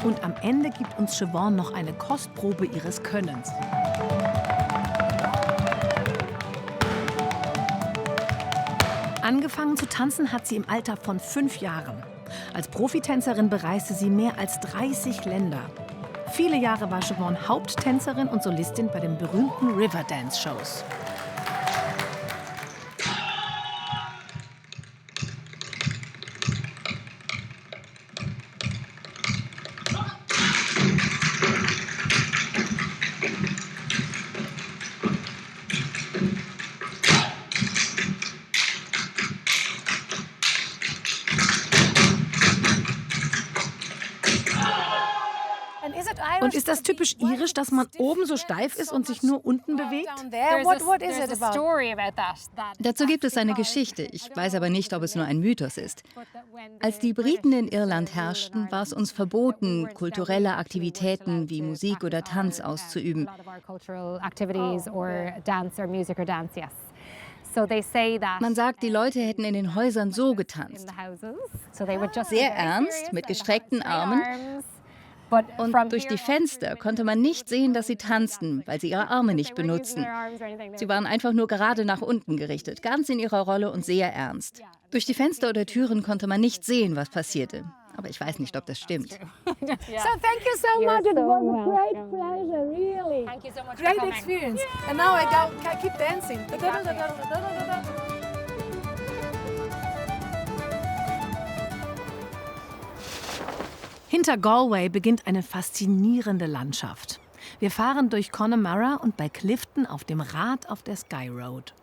Und am Ende gibt uns Siobhan noch eine Kostprobe ihres Könnens. Angefangen zu tanzen hat sie im Alter von 5 Jahren. Als Profitänzerin bereiste sie mehr als 30 Länder. Viele Jahre war Siobhan Haupttänzerin und Solistin bei den berühmten Riverdance-Shows. Und ist das typisch irisch, dass man oben so steif ist und sich nur unten bewegt? Dazu gibt es eine Geschichte. Ich weiß aber nicht, ob es nur ein Mythos ist. Als die Briten in Irland herrschten, war es uns verboten, kulturelle Aktivitäten wie Musik oder Tanz auszuüben. Man sagt, die Leute hätten in den Häusern so getanzt. Sehr ernst, mit gestreckten Armen. Und durch die Fenster konnte man nicht sehen, dass sie tanzten, weil sie ihre Arme nicht benutzten. Sie waren einfach nur gerade nach unten gerichtet, ganz in ihrer Rolle und sehr ernst. Durch die Fenster oder Türen konnte man nicht sehen, was passierte. Aber ich weiß nicht, ob das stimmt. So thank you so much. It was a great pleasure, really. Thank you so much Great for coming. experience. And now I keep dancing. Hinter Galway beginnt eine faszinierende Landschaft. Wir fahren durch Connemara und bei Clifton auf dem Rad auf der Sky Road.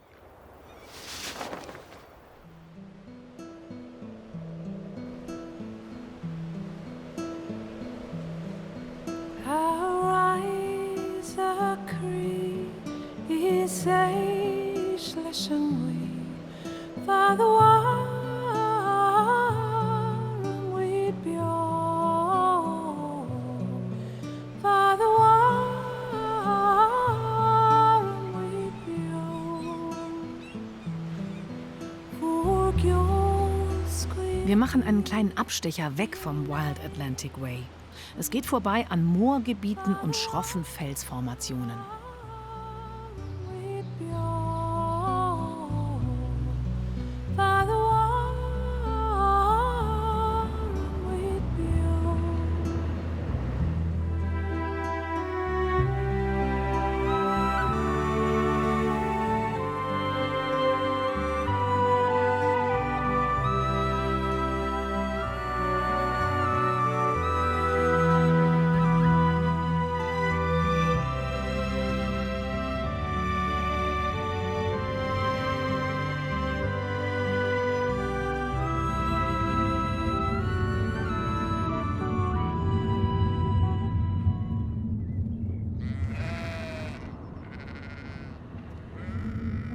Wir machen einen kleinen Abstecher weg vom Wild Atlantic Way. Es geht vorbei an Moorgebieten und schroffen Felsformationen.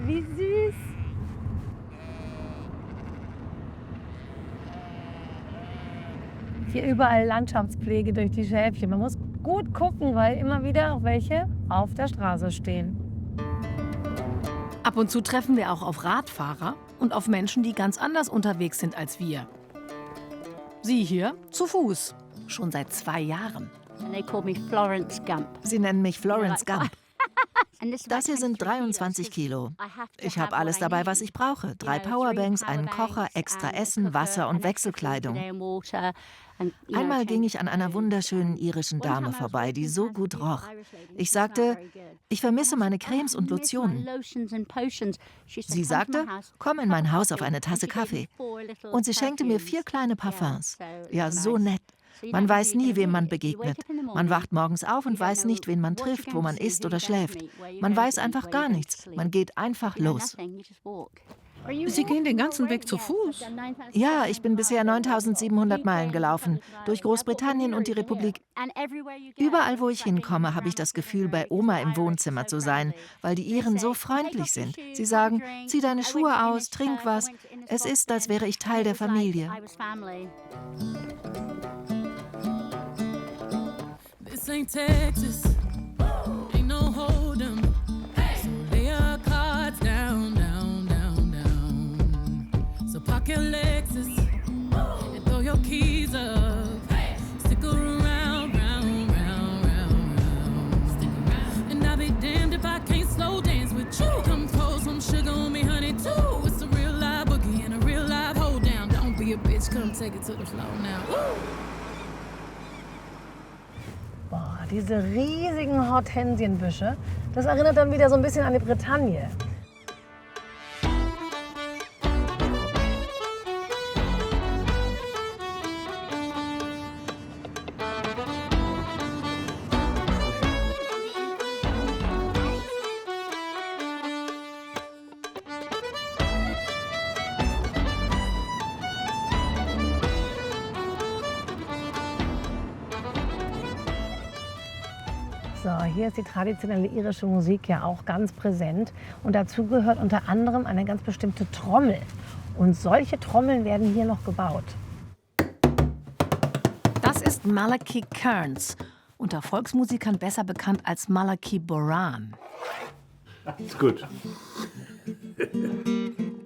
Wie süß. Hier überall Landschaftspflege durch die Schäfchen. Man muss gut gucken, weil immer wieder auch welche auf der Straße stehen. Ab und zu treffen wir auch auf Radfahrer und auf Menschen, die ganz anders unterwegs sind als wir. Sie hier zu Fuß, schon seit 2 Jahren. And they call me Florence Gump. Sie nennen mich Florence Gump. Das hier sind 23 Kilo. Ich habe alles dabei, was ich brauche. 3 Powerbanks, einen Kocher, extra Essen, Wasser und Wechselkleidung. Einmal ging ich an einer wunderschönen irischen Dame vorbei, die so gut roch. Ich sagte, ich vermisse meine Cremes und Lotionen. Sie sagte, komm in mein Haus auf eine Tasse Kaffee. Und sie schenkte mir 4 kleine Parfums. Ja, so nett. Man weiß nie, wem man begegnet. Man wacht morgens auf und weiß nicht, wen man trifft, wo man isst oder schläft. Man weiß einfach gar nichts. Man geht einfach los. Sie gehen den ganzen Weg zu Fuß? Ja, ich bin bisher 9.700 Meilen gelaufen, durch Großbritannien und die Republik. Überall, wo ich hinkomme, habe ich das Gefühl, bei Oma im Wohnzimmer zu sein, weil die Iren so freundlich sind. Sie sagen, zieh deine Schuhe aus, trink was. Es ist, als wäre ich Teil der Familie. This ain't Texas, ain't no hold'em. So lay your cards down, down, down, down. So park your Lexus and throw your keys up. Stick around, round, round, round, round. Stick around. And I'll be damned if I can't slow dance with you. Come pour some sugar on me, honey, too. It's a real live boogie and a real live hold down. Don't be a bitch, come take it to the floor now. Woo! Boah, diese riesigen Hortensienbüsche, das erinnert dann wieder so ein bisschen an die Bretagne. So, hier ist die traditionelle irische Musik ja auch ganz präsent. Und dazu gehört unter anderem eine ganz bestimmte Trommel. Und solche Trommeln werden hier noch gebaut. Das ist Malachi Kearns, unter Volksmusikern besser bekannt als Malachi Boran. Ist gut.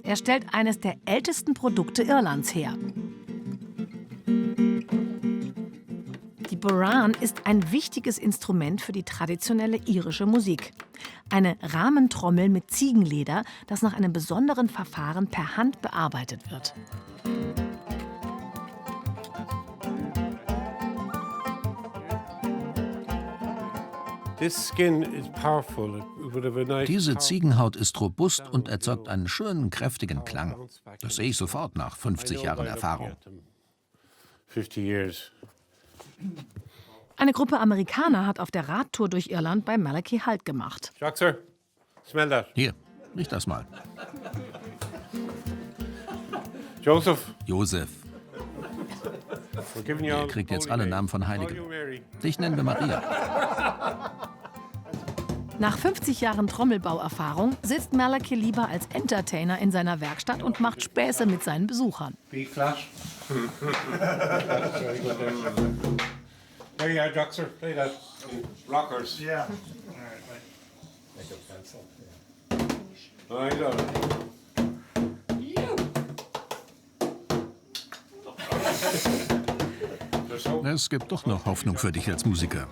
Er stellt eines der ältesten Produkte Irlands her. Die Boran ist ein wichtiges Instrument für die traditionelle irische Musik. Eine Rahmentrommel mit Ziegenleder, das nach einem besonderen Verfahren per Hand bearbeitet wird. Diese Ziegenhaut ist robust und erzeugt einen schönen, kräftigen Klang. Das sehe ich sofort nach 50 Jahren Erfahrung. Eine Gruppe Amerikaner hat auf der Radtour durch Irland bei Malachi Halt gemacht. Sir, smell that. Hier, riech das mal. Joseph. Ihr kriegt jetzt alle Namen von Heiligen. Dich nennen wir Maria. Nach 50 Jahren Trommelbauerfahrung sitzt Malachi lieber als Entertainer in seiner Werkstatt und macht Späße mit seinen Besuchern. B-Flash. There you are, Doctor. Play that. Rockers. Yeah. All right. Make a pencil. Es gibt doch noch Hoffnung für dich als Musiker.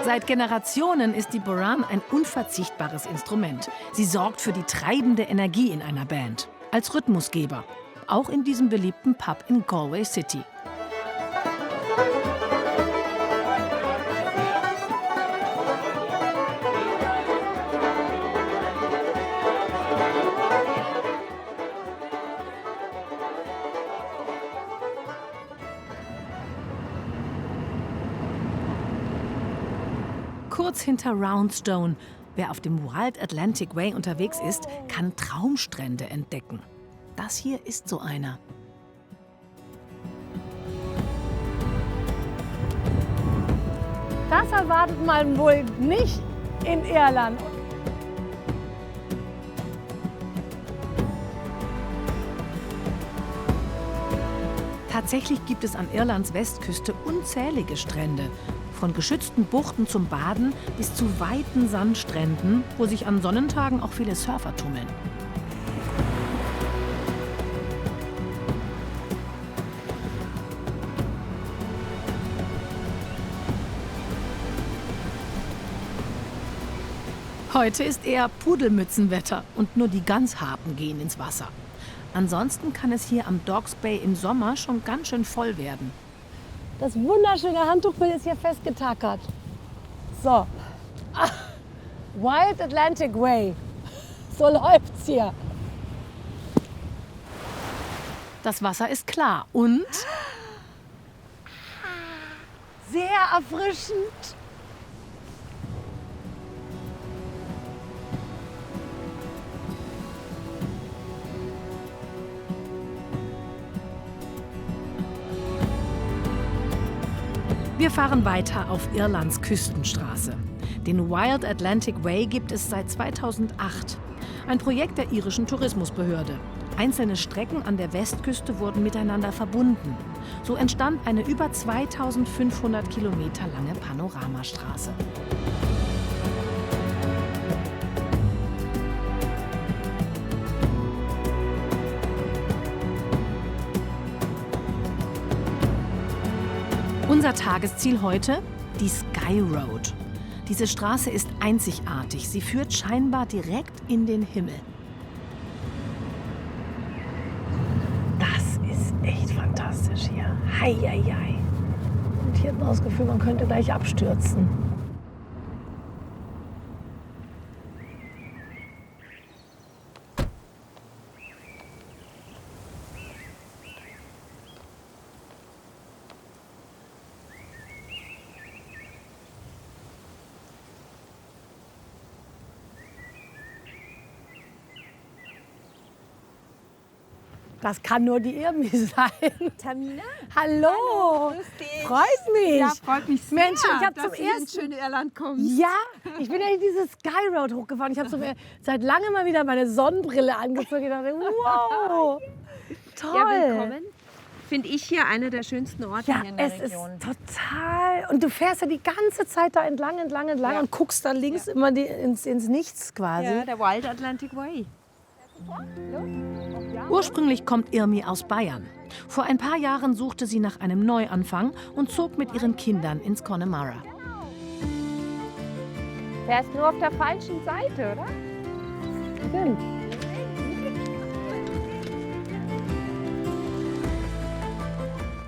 Seit Generationen ist die Boran ein unverzichtbares Instrument. Sie sorgt für die treibende Energie in einer Band. Als Rhythmusgeber. Auch in diesem beliebten Pub in Galway City. Kurz hinter Roundstone. Wer auf dem Wild Atlantic Way unterwegs ist, kann Traumstrände entdecken. Das hier ist so einer. Das erwartet man wohl nicht in Irland. Tatsächlich gibt es an Irlands Westküste unzählige Strände. Von geschützten Buchten zum Baden bis zu weiten Sandstränden, wo sich an Sonnentagen auch viele Surfer tummeln. Heute ist eher Pudelmützenwetter und nur die ganz Harten gehen ins Wasser. Ansonsten kann es hier am Dogs Bay im Sommer schon ganz schön voll werden. Das wunderschöne Handtuchbild ist hier festgetackert. So. Wild Atlantic Way. So läuft's hier. Das Wasser ist klar und sehr erfrischend. wir fahren weiter auf Irlands Küstenstraße. Den Wild Atlantic Way gibt es seit 2008. Ein Projekt der irischen Tourismusbehörde. Einzelne Strecken an der Westküste wurden miteinander verbunden. So entstand eine über 2500 Kilometer lange Panoramastraße. Unser Tagesziel heute? Die Sky Road. Diese Straße ist einzigartig. Sie führt scheinbar direkt in den Himmel. Das ist echt fantastisch hier. Hei, hei, hei. Und hier hat man das Gefühl, man könnte gleich abstürzen. Das kann nur die Irmi sein. Tamina? Hallo. Hallo, grüß dich. Freut mich. Ja, freut mich sehr, Mensch, ich habe dass zum du hier ersten ins schöne Irland kommst. Ja, ich bin ja diese Sky Road hochgefahren. Ich habe seit langem mal wieder meine Sonnenbrille angezogen. Ich dachte, wow, toll. Ja, willkommen. Finde ich hier einer der schönsten Orte Ja, hier in der es Region. ist total. Und du fährst ja die ganze Zeit da entlang Ja. und guckst dann links immer ins Nichts quasi. Ja, der Wild Atlantic Way. Ursprünglich kommt Irmi aus Bayern. Vor ein paar Jahren suchte sie nach einem Neuanfang und zog mit ihren Kindern ins Connemara. Fährst nur auf der falschen Seite, oder? Stimmt.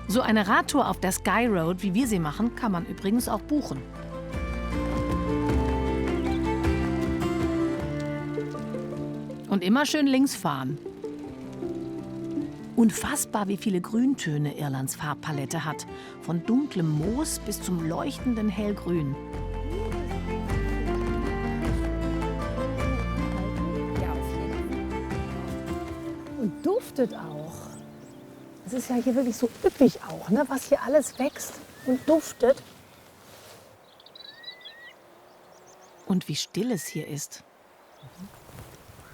So eine Radtour auf der Sky Road, wie wir sie machen, kann man übrigens auch buchen. Und immer schön links fahren. Unfassbar, wie viele Grüntöne Irlands Farbpalette hat. Von dunklem Moos bis zum leuchtenden Hellgrün. Und duftet auch. Es ist ja hier wirklich so üppig auch, ne? Was hier alles wächst und duftet. Und wie still es hier ist.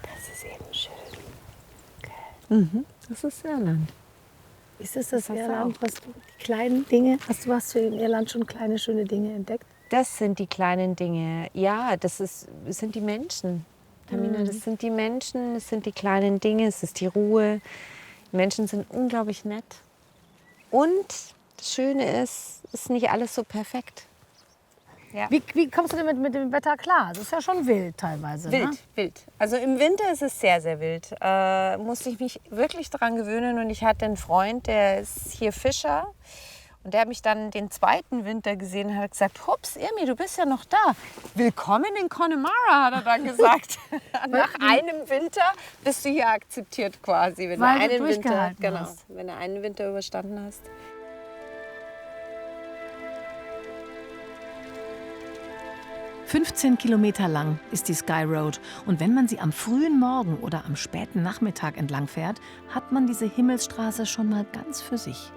Das ist eben schön. Okay. Das ist Irland. Ist es das hast du Irland, was du, die kleinen Dinge, hast du in Irland schon kleine, schöne Dinge entdeckt? Das sind die kleinen Dinge. Ja, das sind die Menschen. Tamina, das sind die Menschen, das sind die kleinen Dinge, es ist die Ruhe. Die Menschen sind unglaublich nett. Und das Schöne ist nicht alles so perfekt. Ja. Wie kommst du denn mit dem Wetter klar? Es ist ja schon wild teilweise. Wild, Ne? wild. Also im Winter ist es sehr, sehr wild. Musste ich mich wirklich daran gewöhnen. Und ich hatte einen Freund, der ist hier Fischer. Und der hat mich dann den zweiten Winter gesehen und hat gesagt, hups, Irmi, du bist ja noch da. Willkommen in Connemara, hat er dann gesagt. Nach einem Winter bist du hier akzeptiert quasi. Wenn Weil du du einen Winter, durchgehalten hast. wenn du einen Winter überstanden hast. –15 Kilometer lang ist die Sky Road. Und wenn man sie am frühen Morgen oder am späten Nachmittag entlang fährt, hat man diese Himmelsstraße schon mal ganz für sich.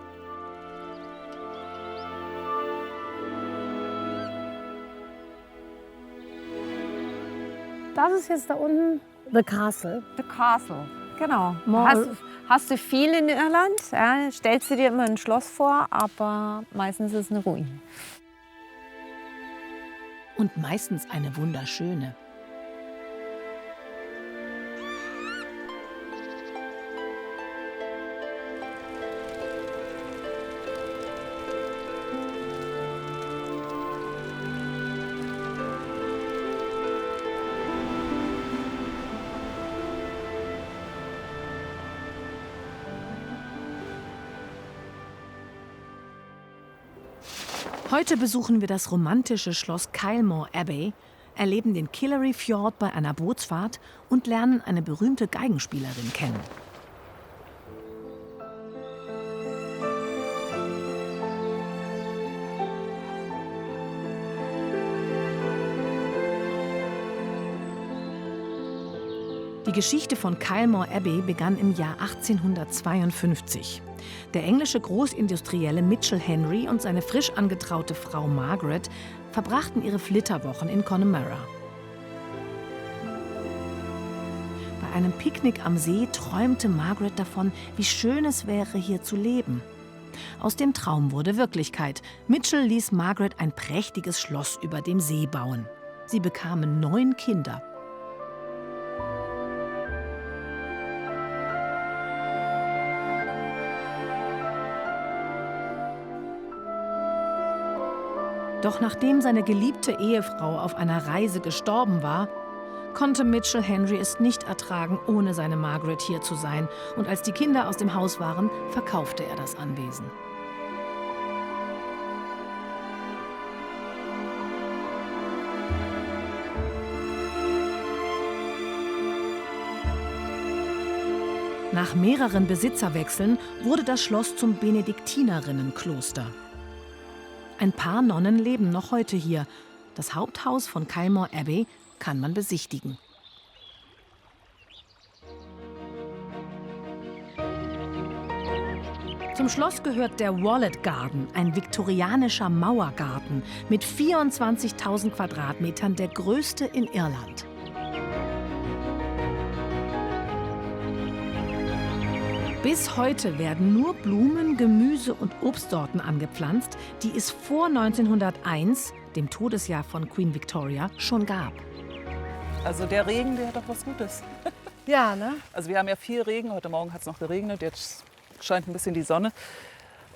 Das ist jetzt da unten The Castle. The Castle, genau. Mal- Hast du viel in Irland? Ja, stellst du dir immer ein Schloss vor, aber meistens ist es eine Ruine. Und meistens eine wunderschöne. Heute besuchen wir das romantische Schloss Kylemore Abbey, erleben den Killary Fjord bei einer Bootsfahrt und lernen eine berühmte Geigenspielerin kennen. Die Geschichte von Kylemore Abbey begann im Jahr 1852. Der englische Großindustrielle Mitchell Henry und seine frisch angetraute Frau Margaret verbrachten ihre Flitterwochen in Connemara. Bei einem Picknick am See träumte Margaret davon, wie schön es wäre, hier zu leben. Aus dem Traum wurde Wirklichkeit. Mitchell ließ Margaret ein prächtiges Schloss über dem See bauen. Sie bekamen 9 Kinder. Doch nachdem seine geliebte Ehefrau auf einer Reise gestorben war, konnte Mitchell Henry es nicht ertragen, ohne seine Margaret hier zu sein. Und als die Kinder aus dem Haus waren, verkaufte er das Anwesen. Nach mehreren Besitzerwechseln wurde das Schloss zum Benediktinerinnenkloster. Ein paar Nonnen leben noch heute hier. Das Haupthaus von Kylemore Abbey kann man besichtigen. Zum Schloss gehört der Wallet Garden, ein viktorianischer Mauergarten mit 24.000 Quadratmetern, der größte in Irland. Bis heute werden nur Blumen, Gemüse und Obstsorten angepflanzt, die es vor 1901, dem Todesjahr von Queen Victoria, schon gab. Also der Regen, der hat doch was Gutes. Ja, ne? Also wir haben ja viel Regen. Heute Morgen hat es noch geregnet, jetzt scheint ein bisschen die Sonne.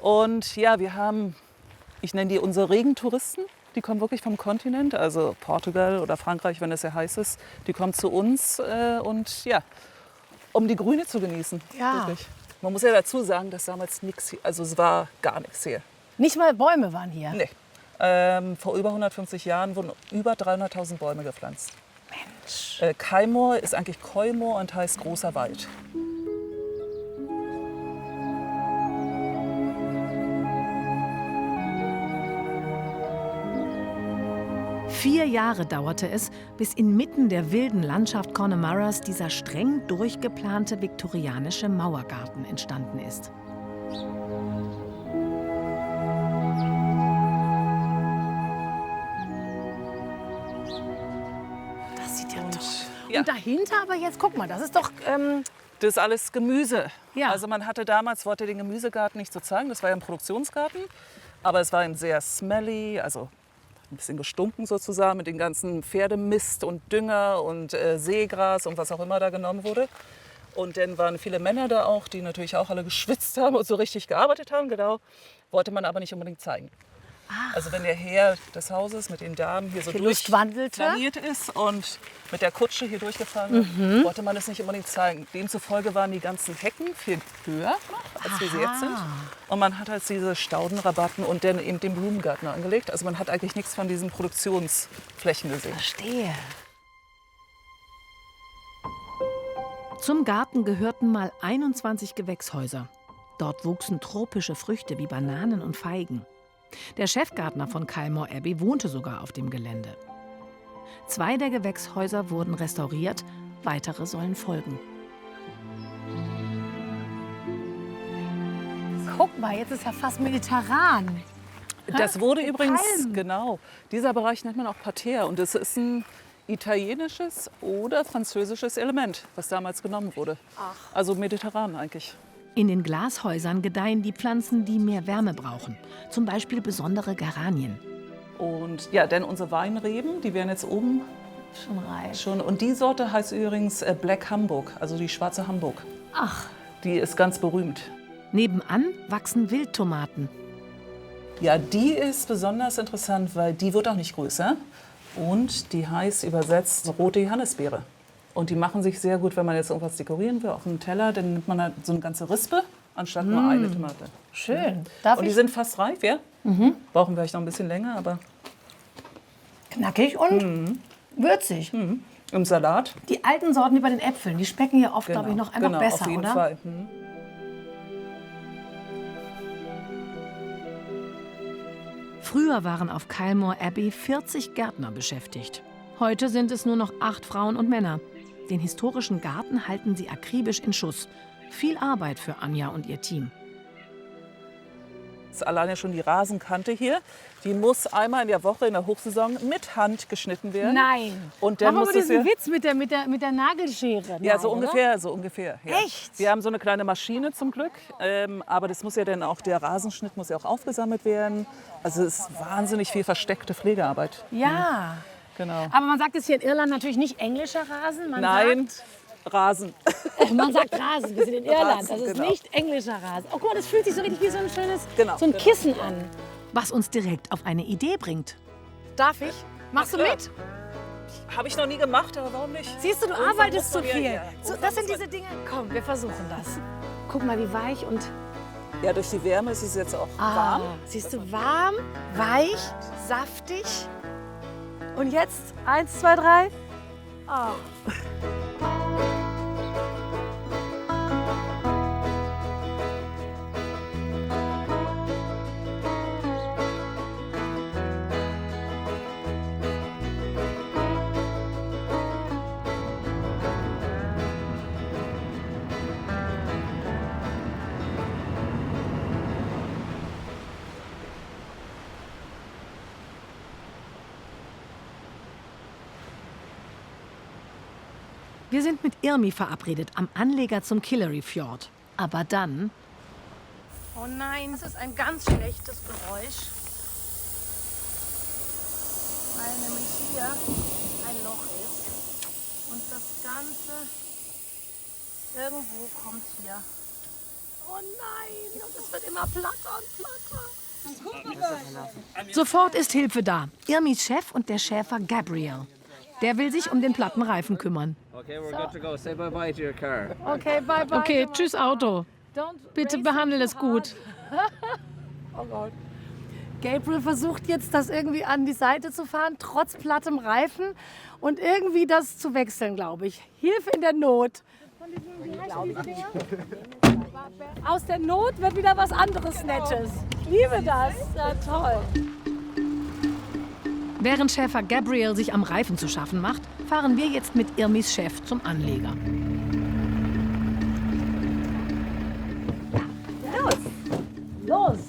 Und ja, wir haben, ich nenne die unsere Regentouristen. Die kommen wirklich vom Kontinent, also Portugal oder Frankreich, wenn es sehr heiß ist. Die kommen zu uns und ja, um die Grüne zu genießen. Ja. Wirklich. Man muss ja dazu sagen, dass damals nichts hier, also es war gar nichts hier. Nicht mal Bäume waren hier? Nee. Vor über 150 Jahren wurden über 300.000 Bäume gepflanzt. Mensch. Kylemore ist eigentlich Koimor und heißt großer Wald. Vier Jahre dauerte es, bis inmitten der wilden Landschaft Connemaras dieser streng durchgeplante viktorianische Mauergarten entstanden ist. Das sieht ja toll. Und dahinter aber jetzt, guck mal, das ist doch... Das ist alles Gemüse. Ja. Also man hatte damals, wollte den Gemüsegarten nicht so zeigen, das war ja ein Produktionsgarten. Aber es war ein sehr smelly, also ein bisschen gestunken sozusagen mit den ganzen Pferdemist und Dünger und Seegras und was auch immer da genommen wurde. Und dann waren viele Männer da auch, die natürlich auch alle geschwitzt haben und so richtig gearbeitet haben, genau. Wollte man aber nicht unbedingt zeigen. Ach. Also wenn der Herr des Hauses mit den Damen hier so durchwandelte ist und mit der Kutsche hier durchgefahren ist, wollte man es nicht unbedingt zeigen. Demzufolge waren die ganzen Hecken viel höher noch, als wie sie jetzt sind. Und man hat halt diese Staudenrabatten und dann eben den Blumengarten angelegt. Also man hat eigentlich nichts von diesen Produktionsflächen gesehen. Verstehe. Zum Garten gehörten mal 21 Gewächshäuser. Dort wuchsen tropische Früchte wie Bananen und Feigen. Der Chefgärtner von Kylemore Abbey wohnte sogar auf dem Gelände. 2 der Gewächshäuser wurden restauriert, weitere sollen folgen. Guck mal, jetzt ist ja fast mediterran. Das wurde übrigens, Palmen. genau, dieser Bereich nennt man auch Parterre. Und das ist ein italienisches oder französisches Element, was damals genommen wurde. Ach. Also mediterran eigentlich. In den Glashäusern gedeihen die Pflanzen, die mehr Wärme brauchen. Zum Beispiel besondere Geranien. Und ja, denn unsere Weinreben, die werden jetzt oben schon reif. Und die Sorte heißt übrigens Black Hamburg, also die schwarze Hamburg. Ach. Die ist ganz berühmt. Nebenan wachsen Wildtomaten. Ja, die ist besonders interessant, weil die wird auch nicht größer. Und die heißt übersetzt rote Johannisbeere. Und die machen sich sehr gut, wenn man jetzt irgendwas dekorieren will, auf einem Teller. Dann nimmt man halt so eine ganze Rispe anstatt nur eine Tomate. Schön. Darf und die ich? sind fast reif, ja? Mhm. Brauchen vielleicht noch ein bisschen länger, aber... Knackig und würzig. Im Salat. Die alten Sorten wie bei den Äpfeln, die schmecken ja oft, glaube ich, noch einfach besser, auf jeden oder? Fall. Früher waren auf Kylemore Abbey 40 Gärtner beschäftigt. Heute sind es nur noch 8 Frauen und Männer. Den historischen Garten halten sie akribisch in Schuss. Viel Arbeit für Anja und ihr Team. Alleine schon die Rasenkante hier, die muss einmal in der Woche in der Hochsaison mit Hand geschnitten werden. Nein. Und dann Mach muss mal es diesen Witz mit der Nagelschere. Ja, Nein, so ungefähr, oder? so ungefähr. Ja. Echt? Wir haben so eine kleine Maschine zum Glück, aber das muss ja dann auch, der Rasenschnitt muss ja auch aufgesammelt werden. Also es ist wahnsinnig viel versteckte Pflegearbeit. Ja. Genau. Aber man sagt es hier in Irland natürlich nicht englischer Rasen. Nein, sagt, Rasen. man sagt Rasen, wir sind in Irland. Rasen, Das ist genau. nicht englischer Rasen. Oh, guck mal, das fühlt sich so richtig wie so ein schönes Genau, so ein genau. Kissen an. Was uns direkt auf eine Idee bringt. Darf ich? Machst du klar. mit? Habe ich noch nie gemacht, aber warum nicht? Siehst du, du Irgendwann arbeitest muss so man viel. ja. So, das sind diese Dinge. Komm, wir versuchen das. Guck mal, wie weich und... Ja, durch die Wärme ist es jetzt auch warm. Siehst du, warm, weich, saftig. Und jetzt 1, 2, 3. Oh. Wir sind mit Irmi verabredet am Anleger zum Killary Fjord. Aber dann... Oh nein, das ist ein ganz schlechtes Geräusch. Weil nämlich hier ein Loch ist. Und das Ganze irgendwo kommt hier. Oh nein, und es wird immer platter und platter. Sofort ist Hilfe da. Irmis Chef und der Schäfer Gabriel. Der will sich um den platten Reifen kümmern. Okay, we're good to go. Say bye-bye to your car. Okay, bye bye. Okay, tschüss Auto. Bitte behandle es gut. Oh Gott. Gabriel versucht jetzt, das irgendwie an die Seite zu fahren, trotz plattem Reifen. Und irgendwie das zu wechseln, glaube ich. Hilfe in der Not. Aus der Not wird wieder was anderes Nettes. Ich liebe das. Ja, toll. Während Schäfer Gabriel sich am Reifen zu schaffen macht, fahren wir jetzt mit Irmis Chef zum Anleger. Los! Los!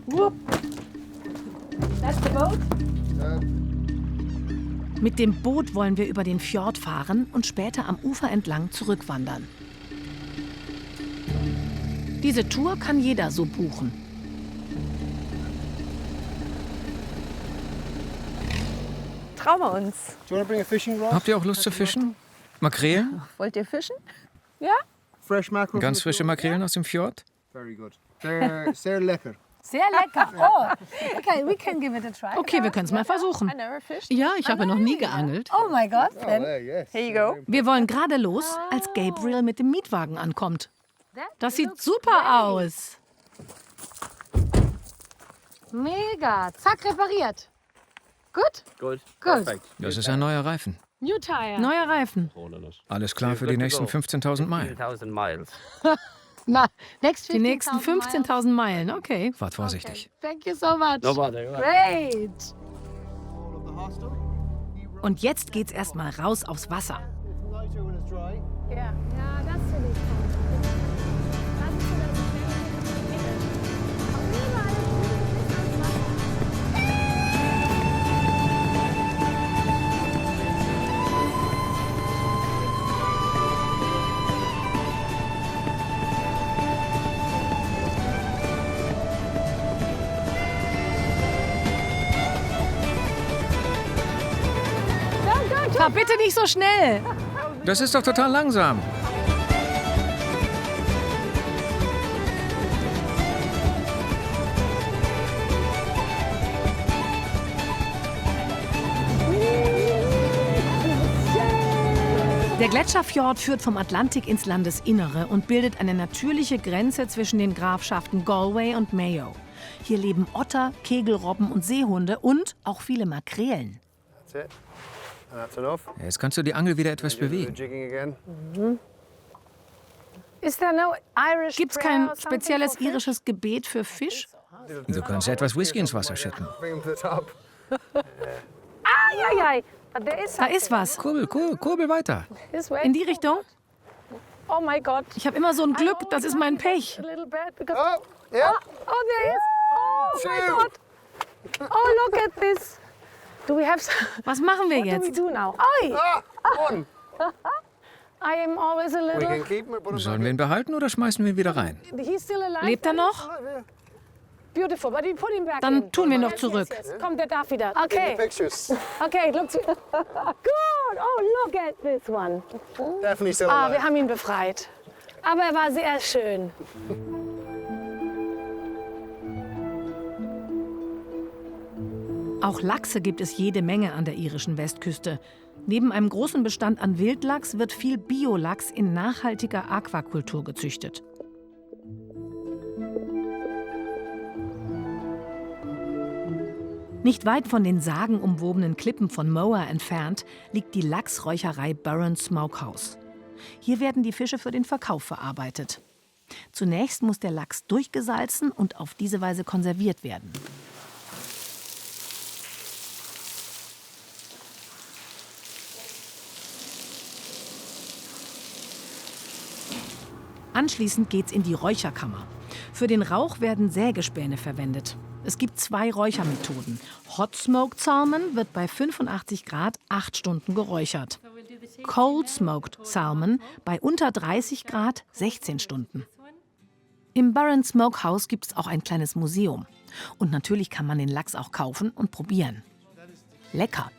Whoop. That's the boat. Mit dem Boot wollen wir über den Fjord fahren und später am Ufer entlang zurückwandern. Diese Tour kann jeder so buchen. Trauen wir uns. Habt ihr auch Lust zu fischen? Makrelen? Wollt ihr fischen? Ja? Ganz frische Makrelen aus dem Fjord? Very good. Sehr lecker. Sehr lecker. Oh, okay, we can give it a try. Okay, wir können es mal versuchen. I never fished. Ja, ich habe noch nie geangelt. Oh mein Gott. Then. Here you go. Wir wollen gerade los, als Gabriel mit dem Mietwagen ankommt. Das sieht super aus. Mega. Zack, repariert. Gut? Good. Gut. Perfect. Das ist ein neuer Reifen. New tire. Neuer Reifen. Alles klar für die nächsten 15.000 Meilen. 15,000 miles. Na, Die nächsten 15.000 Meilen, okay. Fahrt vorsichtig. Thank you so much. No bother. Great. Und jetzt geht's erstmal raus aufs Wasser. Ja, das finde ich toll. Fahr bitte nicht so schnell. Das ist doch total langsam. Der Gletscherfjord führt vom Atlantik ins Landesinnere und bildet eine natürliche Grenze zwischen den Grafschaften Galway und Mayo. Hier leben Otter, Kegelrobben und Seehunde und auch viele Makrelen. That's it. And that's enough. Jetzt kannst du die Angel wieder etwas bewegen. Jigging again. Gibt's kein spezielles irisches Gebet für Fisch? Du kannst etwas Whisky ins Wasser schütten. Bring him to the top. Da ist was. Kurbel weiter. In die Richtung? Oh mein Gott. Ich habe immer so ein Glück, das ist mein Pech. Yeah. Oh, there is. Oh my God. Oh, look at this. Do we have Was machen wir What do we jetzt? do now? Oi. One. I am always a We little. can keep him or put him Sollen wir ihn behalten oder schmeißen wir ihn wieder rein? He's still alive. Lebt er noch? Beautiful, but we put him back Dann in. tun wir noch Yes, zurück. Yes, yes. Komm, der darf wieder. in. Okay. Pictures. Okay, look. Good. Oh, look at this one. Definitely still Ah, alive. wir haben ihn befreit. Aber er war sehr schön. Auch Lachse gibt es jede Menge an der irischen Westküste. Neben einem großen Bestand an Wildlachs wird viel Biolachs in nachhaltiger Aquakultur gezüchtet. Nicht weit von den sagenumwobenen Klippen von Moher entfernt liegt die Lachsräucherei Burren Smokehouse. Hier werden die Fische für den Verkauf verarbeitet. Zunächst muss der Lachs durchgesalzen und auf diese Weise konserviert werden. Anschließend geht's in die Räucherkammer. Für den Rauch werden Sägespäne verwendet. Es gibt 2 Räuchermethoden. Hot Smoked Salmon wird bei 85 Grad 8 Stunden geräuchert. Cold Smoked Salmon bei unter 30 Grad 16 Stunden. Im Burren Smokehouse gibt es auch ein kleines Museum. Und natürlich kann man den Lachs auch kaufen und probieren. Lecker.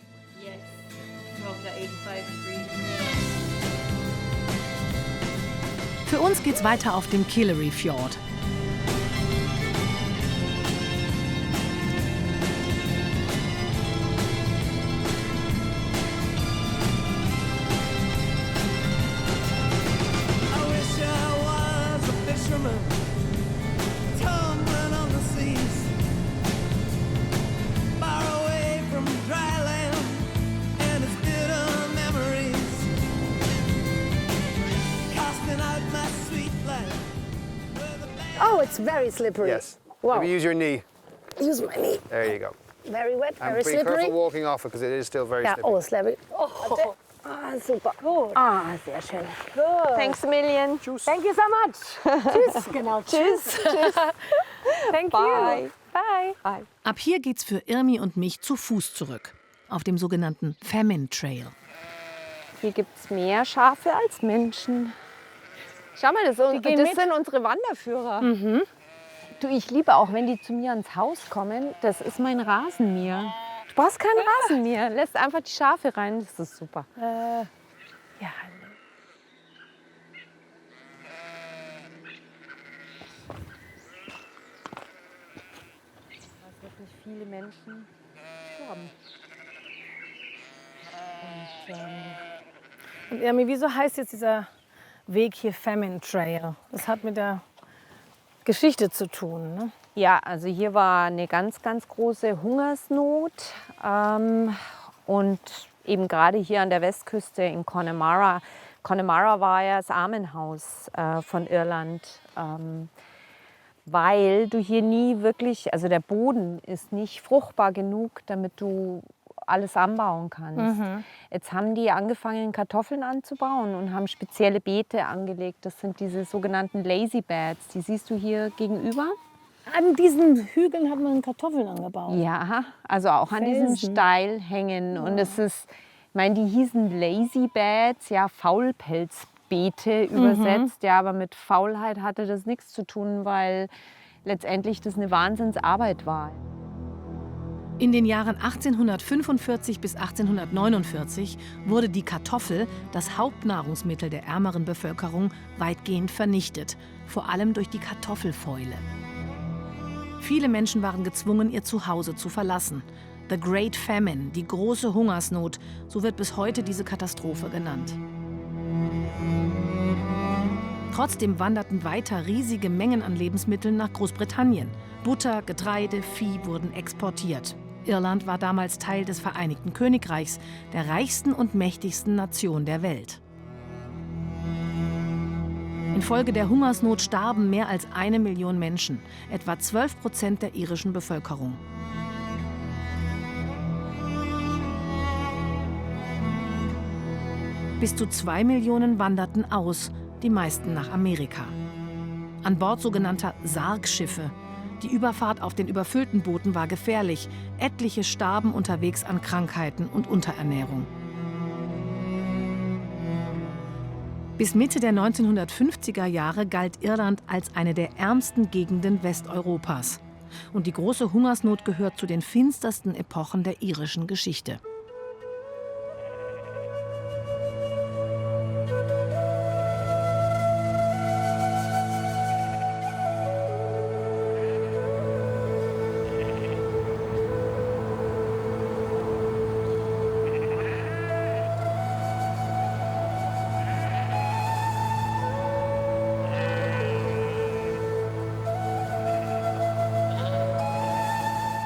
Für uns geht's weiter auf dem Killary Fjord. Oh, it's very slippery. Yes. Wow. Maybe use your knee. Use my knee. There you go. Very wet, And very be slippery. careful walking off it because it is still very Ja, slippery. oh, slippery. Oh, ah, super. Ah, sehr schön. Good. Thanks a million. Thank you so much. Tschüss. Genau, tschüss. Tschüss. Thank Bye. you. Bye. Bye. Ab hier geht's für Irmi und mich zu Fuß zurück. Auf dem sogenannten Famine Trail. Hier gibt es mehr Schafe als Menschen. Schau mal, das sind unsere Wanderführer. Du, ich liebe auch, wenn die zu mir ins Haus kommen, das ist mein Rasenmäher. Du brauchst keinen Rasenmäher, lässt einfach die Schafe rein, das ist super. Ja. Wirklich viele Menschen gestorben. Und Irmi, wieso heißt jetzt dieser Weg hier Famine Trail? Das hat mit der Geschichte zu tun, ne? Ja, also hier war eine ganz, ganz große Hungersnot. Und eben gerade hier an der Westküste in Connemara. Connemara war ja das Armenhaus von Irland. Weil du hier nie wirklich, also der Boden ist nicht fruchtbar genug, damit du alles anbauen kannst. Jetzt haben die angefangen, Kartoffeln anzubauen und haben spezielle Beete angelegt. Das sind diese sogenannten Lazy Beds. Die siehst du hier gegenüber. An diesen Hügeln hat man Kartoffeln angebaut. Ja, also auch an diesen Felsen. Steilhängen. Und es ist, ich meine, die hießen Lazy Beds, ja, Faulpelzbeete übersetzt. Ja, aber mit Faulheit hatte das nichts zu tun, weil letztendlich das eine Wahnsinnsarbeit war. In den Jahren 1845 bis 1849 wurde die Kartoffel, das Hauptnahrungsmittel der ärmeren Bevölkerung, weitgehend vernichtet, vor allem durch die Kartoffelfäule. Viele Menschen waren gezwungen, ihr Zuhause zu verlassen. The Great Famine, die große Hungersnot, so wird bis heute diese Katastrophe genannt. Trotzdem wanderten weiter riesige Mengen an Lebensmitteln nach Großbritannien. Butter, Getreide, Vieh wurden exportiert. Irland war damals Teil des Vereinigten Königreichs, der reichsten und mächtigsten Nation der Welt. Infolge der Hungersnot starben mehr als 1 Million Menschen, etwa 12% der irischen Bevölkerung. Bis zu 2 Millionen wanderten aus, die meisten nach Amerika. An Bord sogenannter Sargschiffe. Die Überfahrt auf den überfüllten Booten war gefährlich. Etliche starben unterwegs an Krankheiten und Unterernährung. Bis Mitte der 1950er Jahre galt Irland als eine der ärmsten Gegenden Westeuropas. Und die große Hungersnot gehört zu den finstersten Epochen der irischen Geschichte.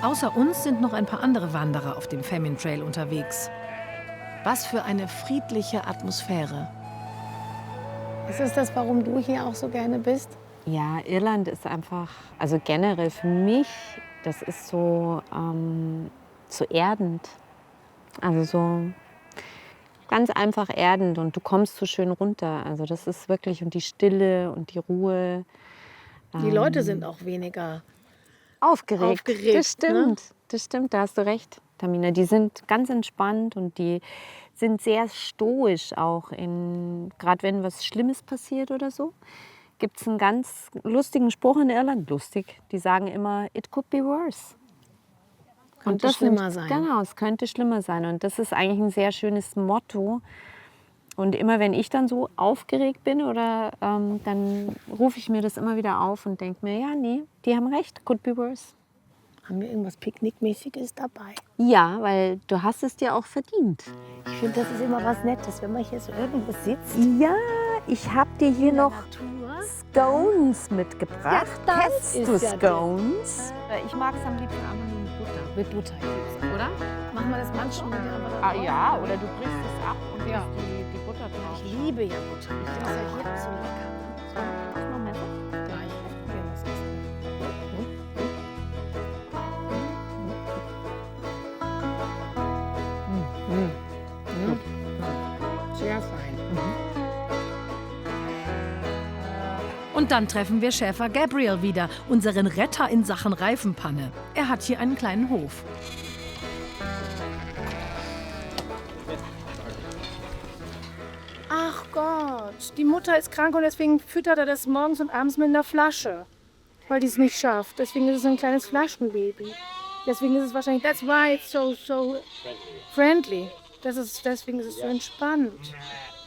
Außer uns sind noch ein paar andere Wanderer auf dem Famine Trail unterwegs. Was für eine friedliche Atmosphäre. Ist es das, warum du hier auch so gerne bist? Ja, Irland ist einfach, also generell für mich, das ist so, so erdend. Also so ganz einfach erdend und du kommst so schön runter. Also das ist wirklich, und die Stille und die Ruhe. Die Leute sind auch weniger aufgeregt. Das stimmt, ne? Das stimmt, da hast du recht, Tamina. Die sind ganz entspannt und die sind sehr stoisch auch, gerade wenn was Schlimmes passiert oder so. Gibt es einen ganz lustigen Spruch in Irland, lustig, die sagen immer, it could be worse. Könnte schlimmer sein. Genau, es könnte schlimmer sein und das ist eigentlich ein sehr schönes Motto. Und immer wenn ich dann so aufgeregt bin, oder dann rufe ich mir das immer wieder auf und denke mir, ja, nee, die haben recht, could be worse. Haben wir irgendwas Picknickmäßiges dabei? Ja, weil du hast es dir auch verdient. Ich finde, das ist immer was Nettes, wenn man hier so irgendwo sitzt. Ja, ich habe dir hier noch Scones mitgebracht. Ja, kennst du Scones? Ich mag es am liebsten einfach nur mit Butter. Mit Butter, oder? Machen wir das manchmal mit Ah ja, oder du brichst es ab und ja. die Butter drauf. Ich liebe ja Butter. Ich finde das ja hier so lecker. So, mach mal Messer. Gleich. Probieren wir es erst. Gut. Sehr fein. Und dann treffen wir Schäfer Gabriel wieder, unseren Retter in Sachen Reifenpanne. Er hat hier einen kleinen Hof. Ach Gott, die Mutter ist krank und deswegen füttert er das morgens und abends mit einer Flasche. Weil die es nicht schafft. Deswegen ist es ein kleines Flaschenbaby. Deswegen ist es wahrscheinlich, that's why it's so friendly. Deswegen ist es so entspannt.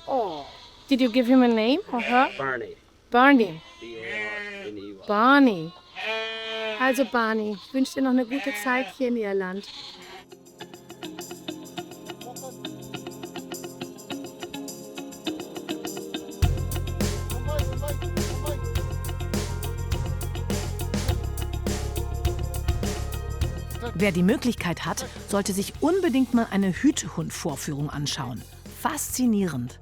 Oh. Did you give him a name or her? Barney. Barney. Barney. Also Barney, ich wünsche dir noch eine gute Zeit hier in Irland. Wer die Möglichkeit hat, sollte sich unbedingt mal eine Hütehund-Vorführung anschauen. Faszinierend.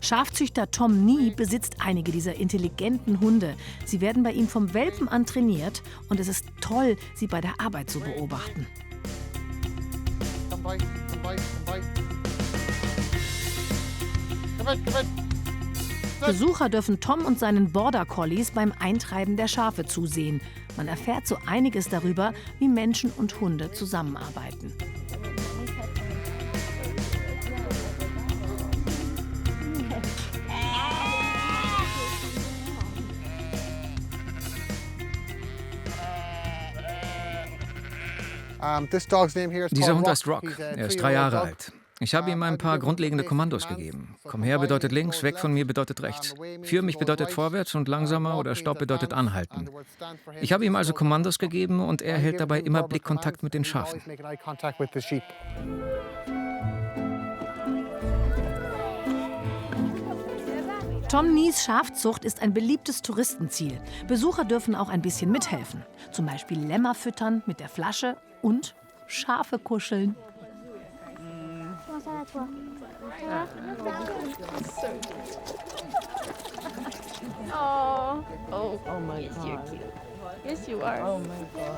Schafzüchter Tom Nee besitzt einige dieser intelligenten Hunde. Sie werden bei ihm vom Welpen an trainiert und es ist toll, sie bei der Arbeit zu beobachten. Besucher dürfen Tom und seinen Border Collies beim Eintreiben der Schafe zusehen. Man erfährt so einiges darüber, wie Menschen und Hunde zusammenarbeiten. Dieser Hund heißt Rock. Er ist 3 Jahre alt. Ich habe ihm ein paar grundlegende Kommandos gegeben. Komm her bedeutet links, weg von mir bedeutet rechts. Führ mich bedeutet vorwärts und langsamer oder Stopp bedeutet anhalten. Ich habe ihm also Kommandos gegeben und er hält dabei immer Blickkontakt mit den Schafen. Tom Nees Schafzucht ist ein beliebtes Touristenziel. Besucher dürfen auch ein bisschen mithelfen. Zum Beispiel Lämmer füttern mit der Flasche und Schafe kuscheln. Oh my God. You're cute. Yes, you are. Oh my God.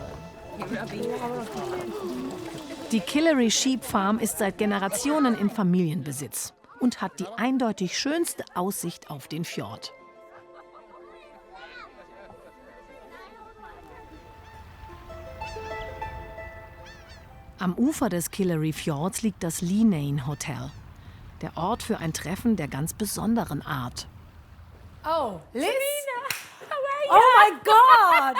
Die Killery Sheep Farm ist seit Generationen in Familienbesitz und hat die eindeutig schönste Aussicht auf den Fjord. Am Ufer des Killery Fjords liegt das Leenane Hotel, der Ort für ein Treffen der ganz besonderen Art. Oh, Liz? Oh my God!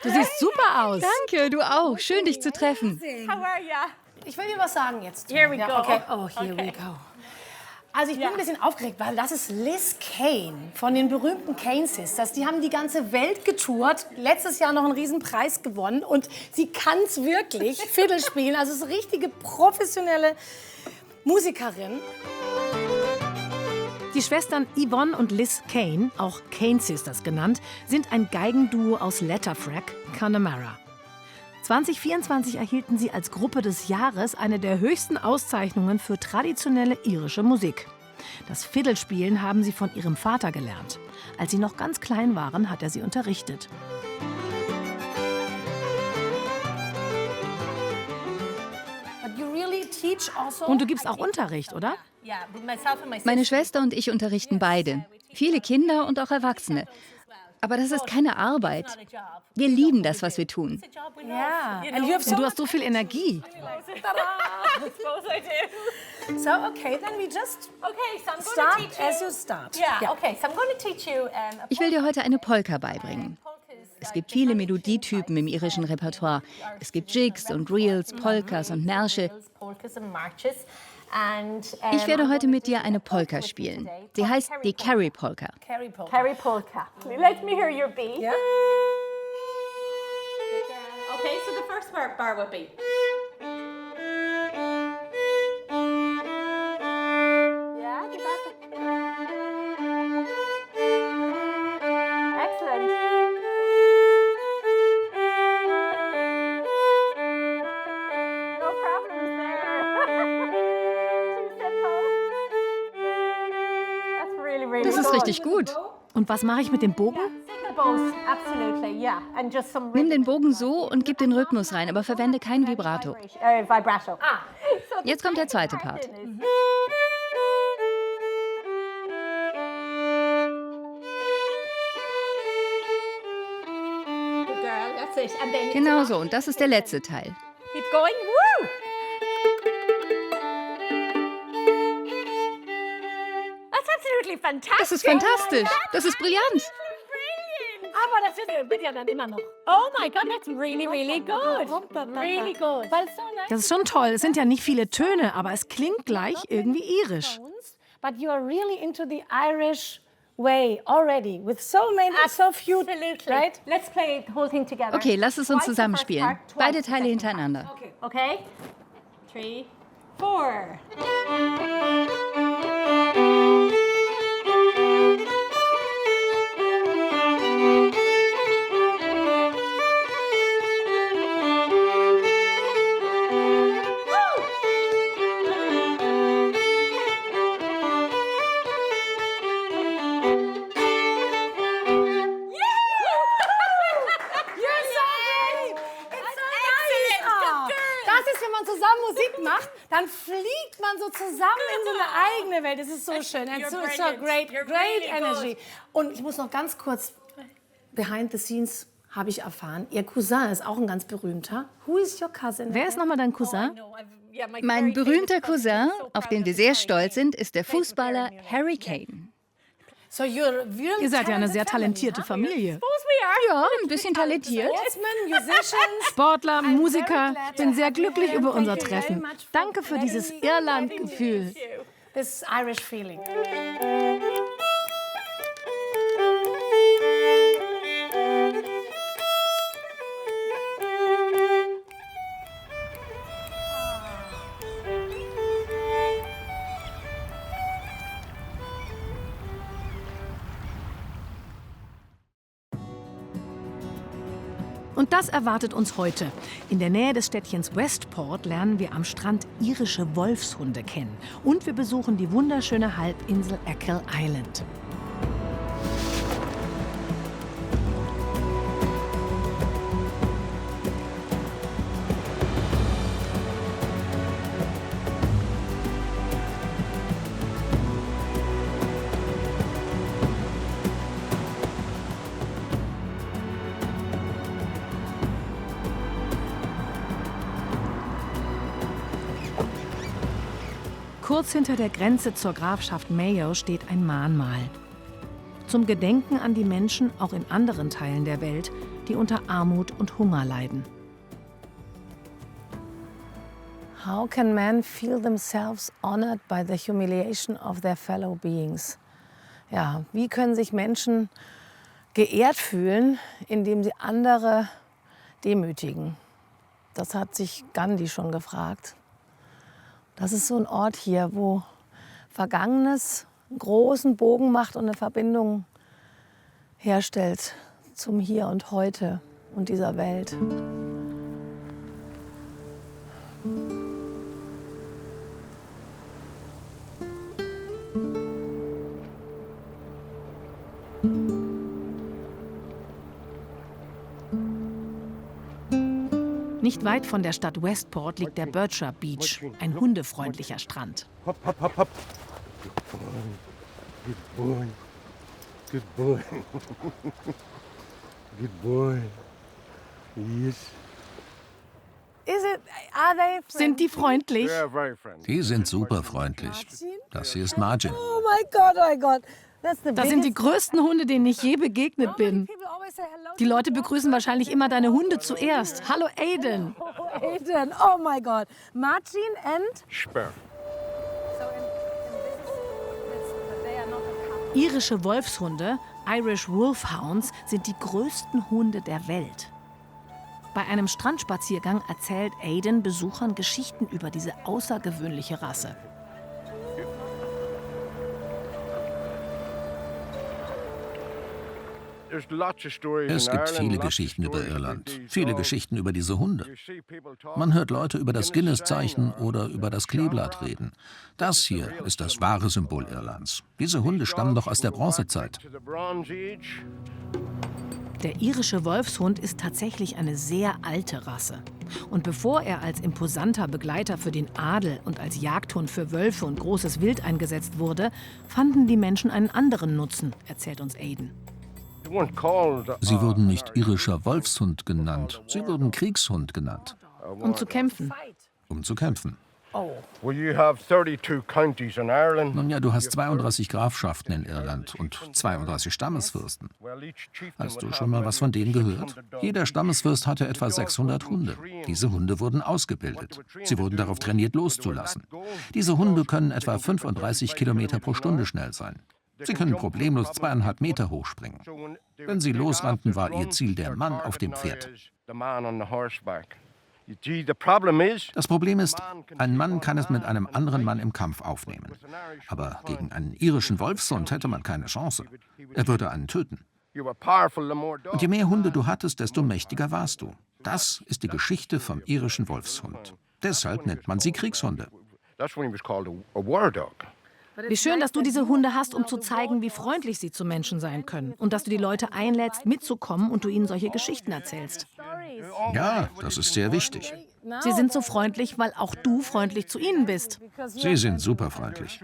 Du siehst super aus. Danke, du auch. Schön, dich zu treffen. How are ya? Ich will dir was sagen jetzt. Here we go. Okay. Oh, here we go. Also ich bin ein bisschen aufgeregt, weil das ist Liz Kane von den berühmten Kane Sisters. Die haben die ganze Welt getourt, letztes Jahr noch einen Riesenpreis gewonnen und sie kann es wirklich, Fiddle spielen. Also ist eine richtige professionelle Musikerin. Die Schwestern Yvonne und Liz Kane, auch Kane Sisters genannt, sind ein Geigenduo aus Letterfrack, Connemara. 2024 erhielten sie als Gruppe des Jahres eine der höchsten Auszeichnungen für traditionelle irische Musik. Das Fiddlespielen haben sie von ihrem Vater gelernt. Als sie noch ganz klein waren, hat er sie unterrichtet. Und du gibst auch Unterricht, oder? Meine Schwester und ich unterrichten beide. Viele Kinder und auch Erwachsene. Aber das ist keine Arbeit. Wir lieben das, was wir tun. Ja. Und du hast so viel Energie. So, okay, then we just start as you start. Yeah, okay, so I'm going to teach you Ich will dir heute eine Polka beibringen. Es gibt viele Melodietypen im irischen Repertoire. Es gibt Jigs und Reels, Polkas und Märsche. Ich werde heute mit dir eine Polka spielen. Sie heißt die Carry Polka. Carry polka. Let me hear your beat. Yeah. Okay, so the first bar will be. Yeah, you got it. Excellent. No problems there. Das ist richtig gut. Und was mache ich mit dem Bogen? Nimm den Bogen so und gib den Rhythmus rein, aber verwende kein Vibrato. Jetzt kommt der zweite Part. Genau so, und das ist der letzte Teil. Keep going. Woo! Das ist fantastisch. Das ist brillant. Aber das wird ja dann immer noch. Oh my God, that's really, really good. Really good. Das ist schon toll. Es sind ja nicht viele Töne, aber es klingt gleich irgendwie irisch. But you are really into the Irish way already with so many, so few, right? Let's play the whole thing together. Okay, lass es uns zusammenspielen. Beide Teile hintereinander. Okay. 3, 4. Dann fliegt man so zusammen in so eine eigene Welt. Das ist so schön. It's so great energy. Und ich muss noch ganz kurz, behind the scenes habe ich erfahren, Ihr Cousin ist auch ein ganz berühmter. Who is your cousin? Wer ist nochmal dein Cousin? Mein berühmter Cousin, auf den wir sehr stolz sind, ist der Fußballer Harry Kane. So you're really Ihr seid ja eine sehr talentierte Familie. Ja, ein bisschen talentiert. Sportler, Musiker. Bin sehr glücklich über unser Treffen. Danke für dieses Irland-Gefühl. This Irish feeling. Und das erwartet uns heute. In der Nähe des Städtchens Westport lernen wir am Strand irische Wolfshunde kennen. Und wir besuchen die wunderschöne Halbinsel Achill Island. Kurz hinter der Grenze zur Grafschaft Mayo steht ein Mahnmal. Zum Gedenken an die Menschen auch in anderen Teilen der Welt, die unter Armut und Hunger leiden. How can men feel themselves honored by the humiliation of their fellow beings? Ja, wie können sich Menschen geehrt fühlen, indem sie andere demütigen? Das hat sich Gandhi schon gefragt. Das ist so ein Ort hier, wo Vergangenes einen großen Bogen macht und eine Verbindung herstellt zum Hier und Heute und dieser Welt. Nicht weit von der Stadt Westport liegt der Bircher Beach, ein hundefreundlicher Strand. Hopp, hopp, hopp, hopp. Good boy. Good boy. Good boy. Yes. Sind die freundlich? Die sind super freundlich. Das hier ist Margin. Oh mein Gott, oh mein Gott. Das sind die größten Hunde, denen ich je begegnet bin. Die Leute begrüßen wahrscheinlich immer deine Hunde zuerst. Hallo Aiden. Aiden, oh mein Gott. Martin and? Spur. Irische Wolfshunde, Irish Wolfhounds, sind die größten Hunde der Welt. Bei einem Strandspaziergang erzählt Aiden Besuchern Geschichten über diese außergewöhnliche Rasse. Es gibt viele Geschichten über Irland, viele Geschichten über diese Hunde. Man hört Leute über das Guinness-Zeichen oder über das Kleeblatt reden. Das hier ist das wahre Symbol Irlands. Diese Hunde stammen doch aus der Bronzezeit. Der irische Wolfshund ist tatsächlich eine sehr alte Rasse. Und bevor er als imposanter Begleiter für den Adel und als Jagdhund für Wölfe und großes Wild eingesetzt wurde, fanden die Menschen einen anderen Nutzen, erzählt uns Aiden. Sie wurden nicht irischer Wolfshund genannt, sie wurden Kriegshund genannt. Um zu kämpfen. Um zu kämpfen. Well, you have 32 counties in Ireland. Nun ja, du hast 32 Grafschaften in Irland und 32 Stammesfürsten. Hast du schon mal was von denen gehört? Jeder Stammesfürst hatte etwa 600 Hunde. Diese Hunde wurden ausgebildet. Sie wurden darauf trainiert, loszulassen. Diese Hunde können etwa 35 Kilometer pro Stunde schnell sein. Sie können problemlos 2,5 Meter hochspringen. Wenn sie losrannten, war ihr Ziel der Mann auf dem Pferd. Das Problem ist, ein Mann kann es mit einem anderen Mann im Kampf aufnehmen. Aber gegen einen irischen Wolfshund hätte man keine Chance. Er würde einen töten. Und je mehr Hunde du hattest, desto mächtiger warst du. Das ist die Geschichte vom irischen Wolfshund. Deshalb nennt man sie Kriegshunde. Wie schön, dass du diese Hunde hast, um zu zeigen, wie freundlich sie zu Menschen sein können. Und dass du die Leute einlädst, mitzukommen und du ihnen solche Geschichten erzählst. Ja, das ist sehr wichtig. Sie sind so freundlich, weil auch du freundlich zu ihnen bist. Sie sind super freundlich.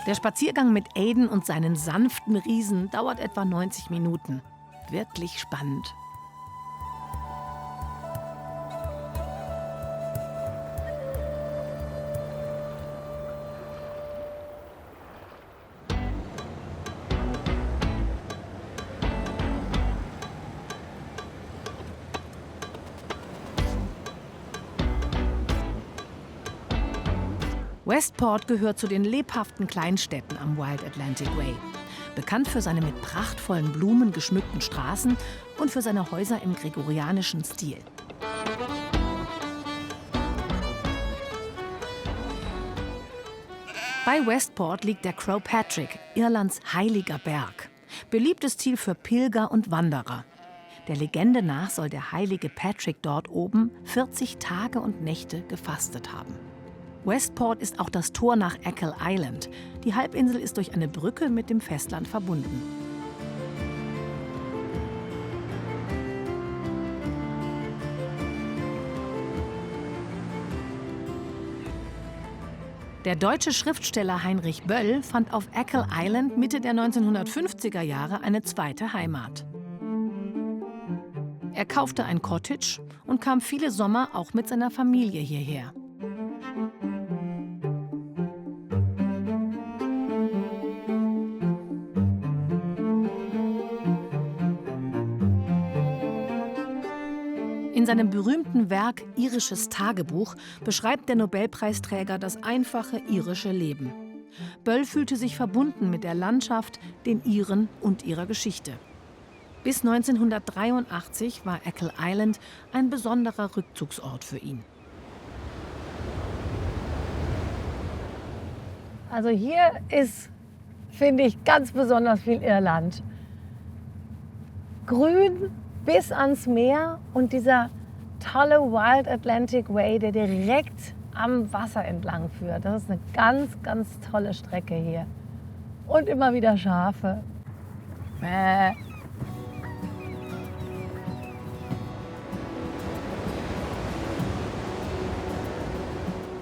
Der Spaziergang mit Aiden und seinen sanften Riesen dauert etwa 90 Minuten. Wirklich spannend. Westport gehört zu den lebhaften Kleinstädten am Wild Atlantic Way. Bekannt für seine mit prachtvollen Blumen geschmückten Straßen und für seine Häuser im gregorianischen Stil. Bei Westport liegt der Croagh Patrick, Irlands heiliger Berg. Beliebtes Ziel für Pilger und Wanderer. Der Legende nach soll der heilige Patrick dort oben 40 Tage und Nächte gefastet haben. Westport ist auch das Tor nach Achill Island. Die Halbinsel ist durch eine Brücke mit dem Festland verbunden. Der deutsche Schriftsteller Heinrich Böll fand auf Achill Island Mitte der 1950er Jahre eine zweite Heimat. Er kaufte ein Cottage und kam viele Sommer auch mit seiner Familie hierher. In seinem berühmten Werk Irisches Tagebuch beschreibt der Nobelpreisträger das einfache irische Leben. Böll fühlte sich verbunden mit der Landschaft, den Iren und ihrer Geschichte. Bis 1983 war Achill Island ein besonderer Rückzugsort für ihn. Also hier ist, finde ich, ganz besonders viel Irland. Grün bis ans Meer und dieser tolle Wild Atlantic Way, der direkt am Wasser entlang führt. Das ist eine ganz, ganz tolle Strecke hier. Und immer wieder Schafe.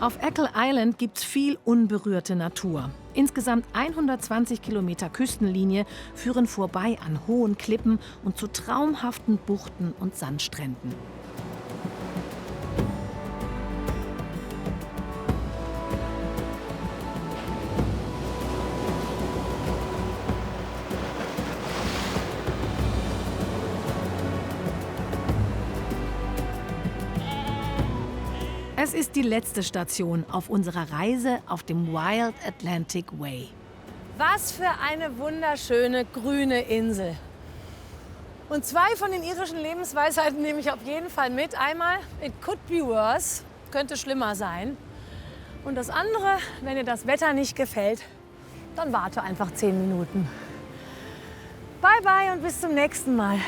Auf Achill Island gibt's viel unberührte Natur. Insgesamt 120 Kilometer Küstenlinie führen vorbei an hohen Klippen und zu traumhaften Buchten und Sandstränden. Es ist die letzte Station auf unserer Reise auf dem Wild Atlantic Way. Was für eine wunderschöne grüne Insel. Und zwei von den irischen Lebensweisheiten nehme ich auf jeden Fall mit. Einmal, it could be worse, könnte schlimmer sein. Und das andere, wenn dir das Wetter nicht gefällt, dann warte einfach 10 Minuten. Bye bye und bis zum nächsten Mal.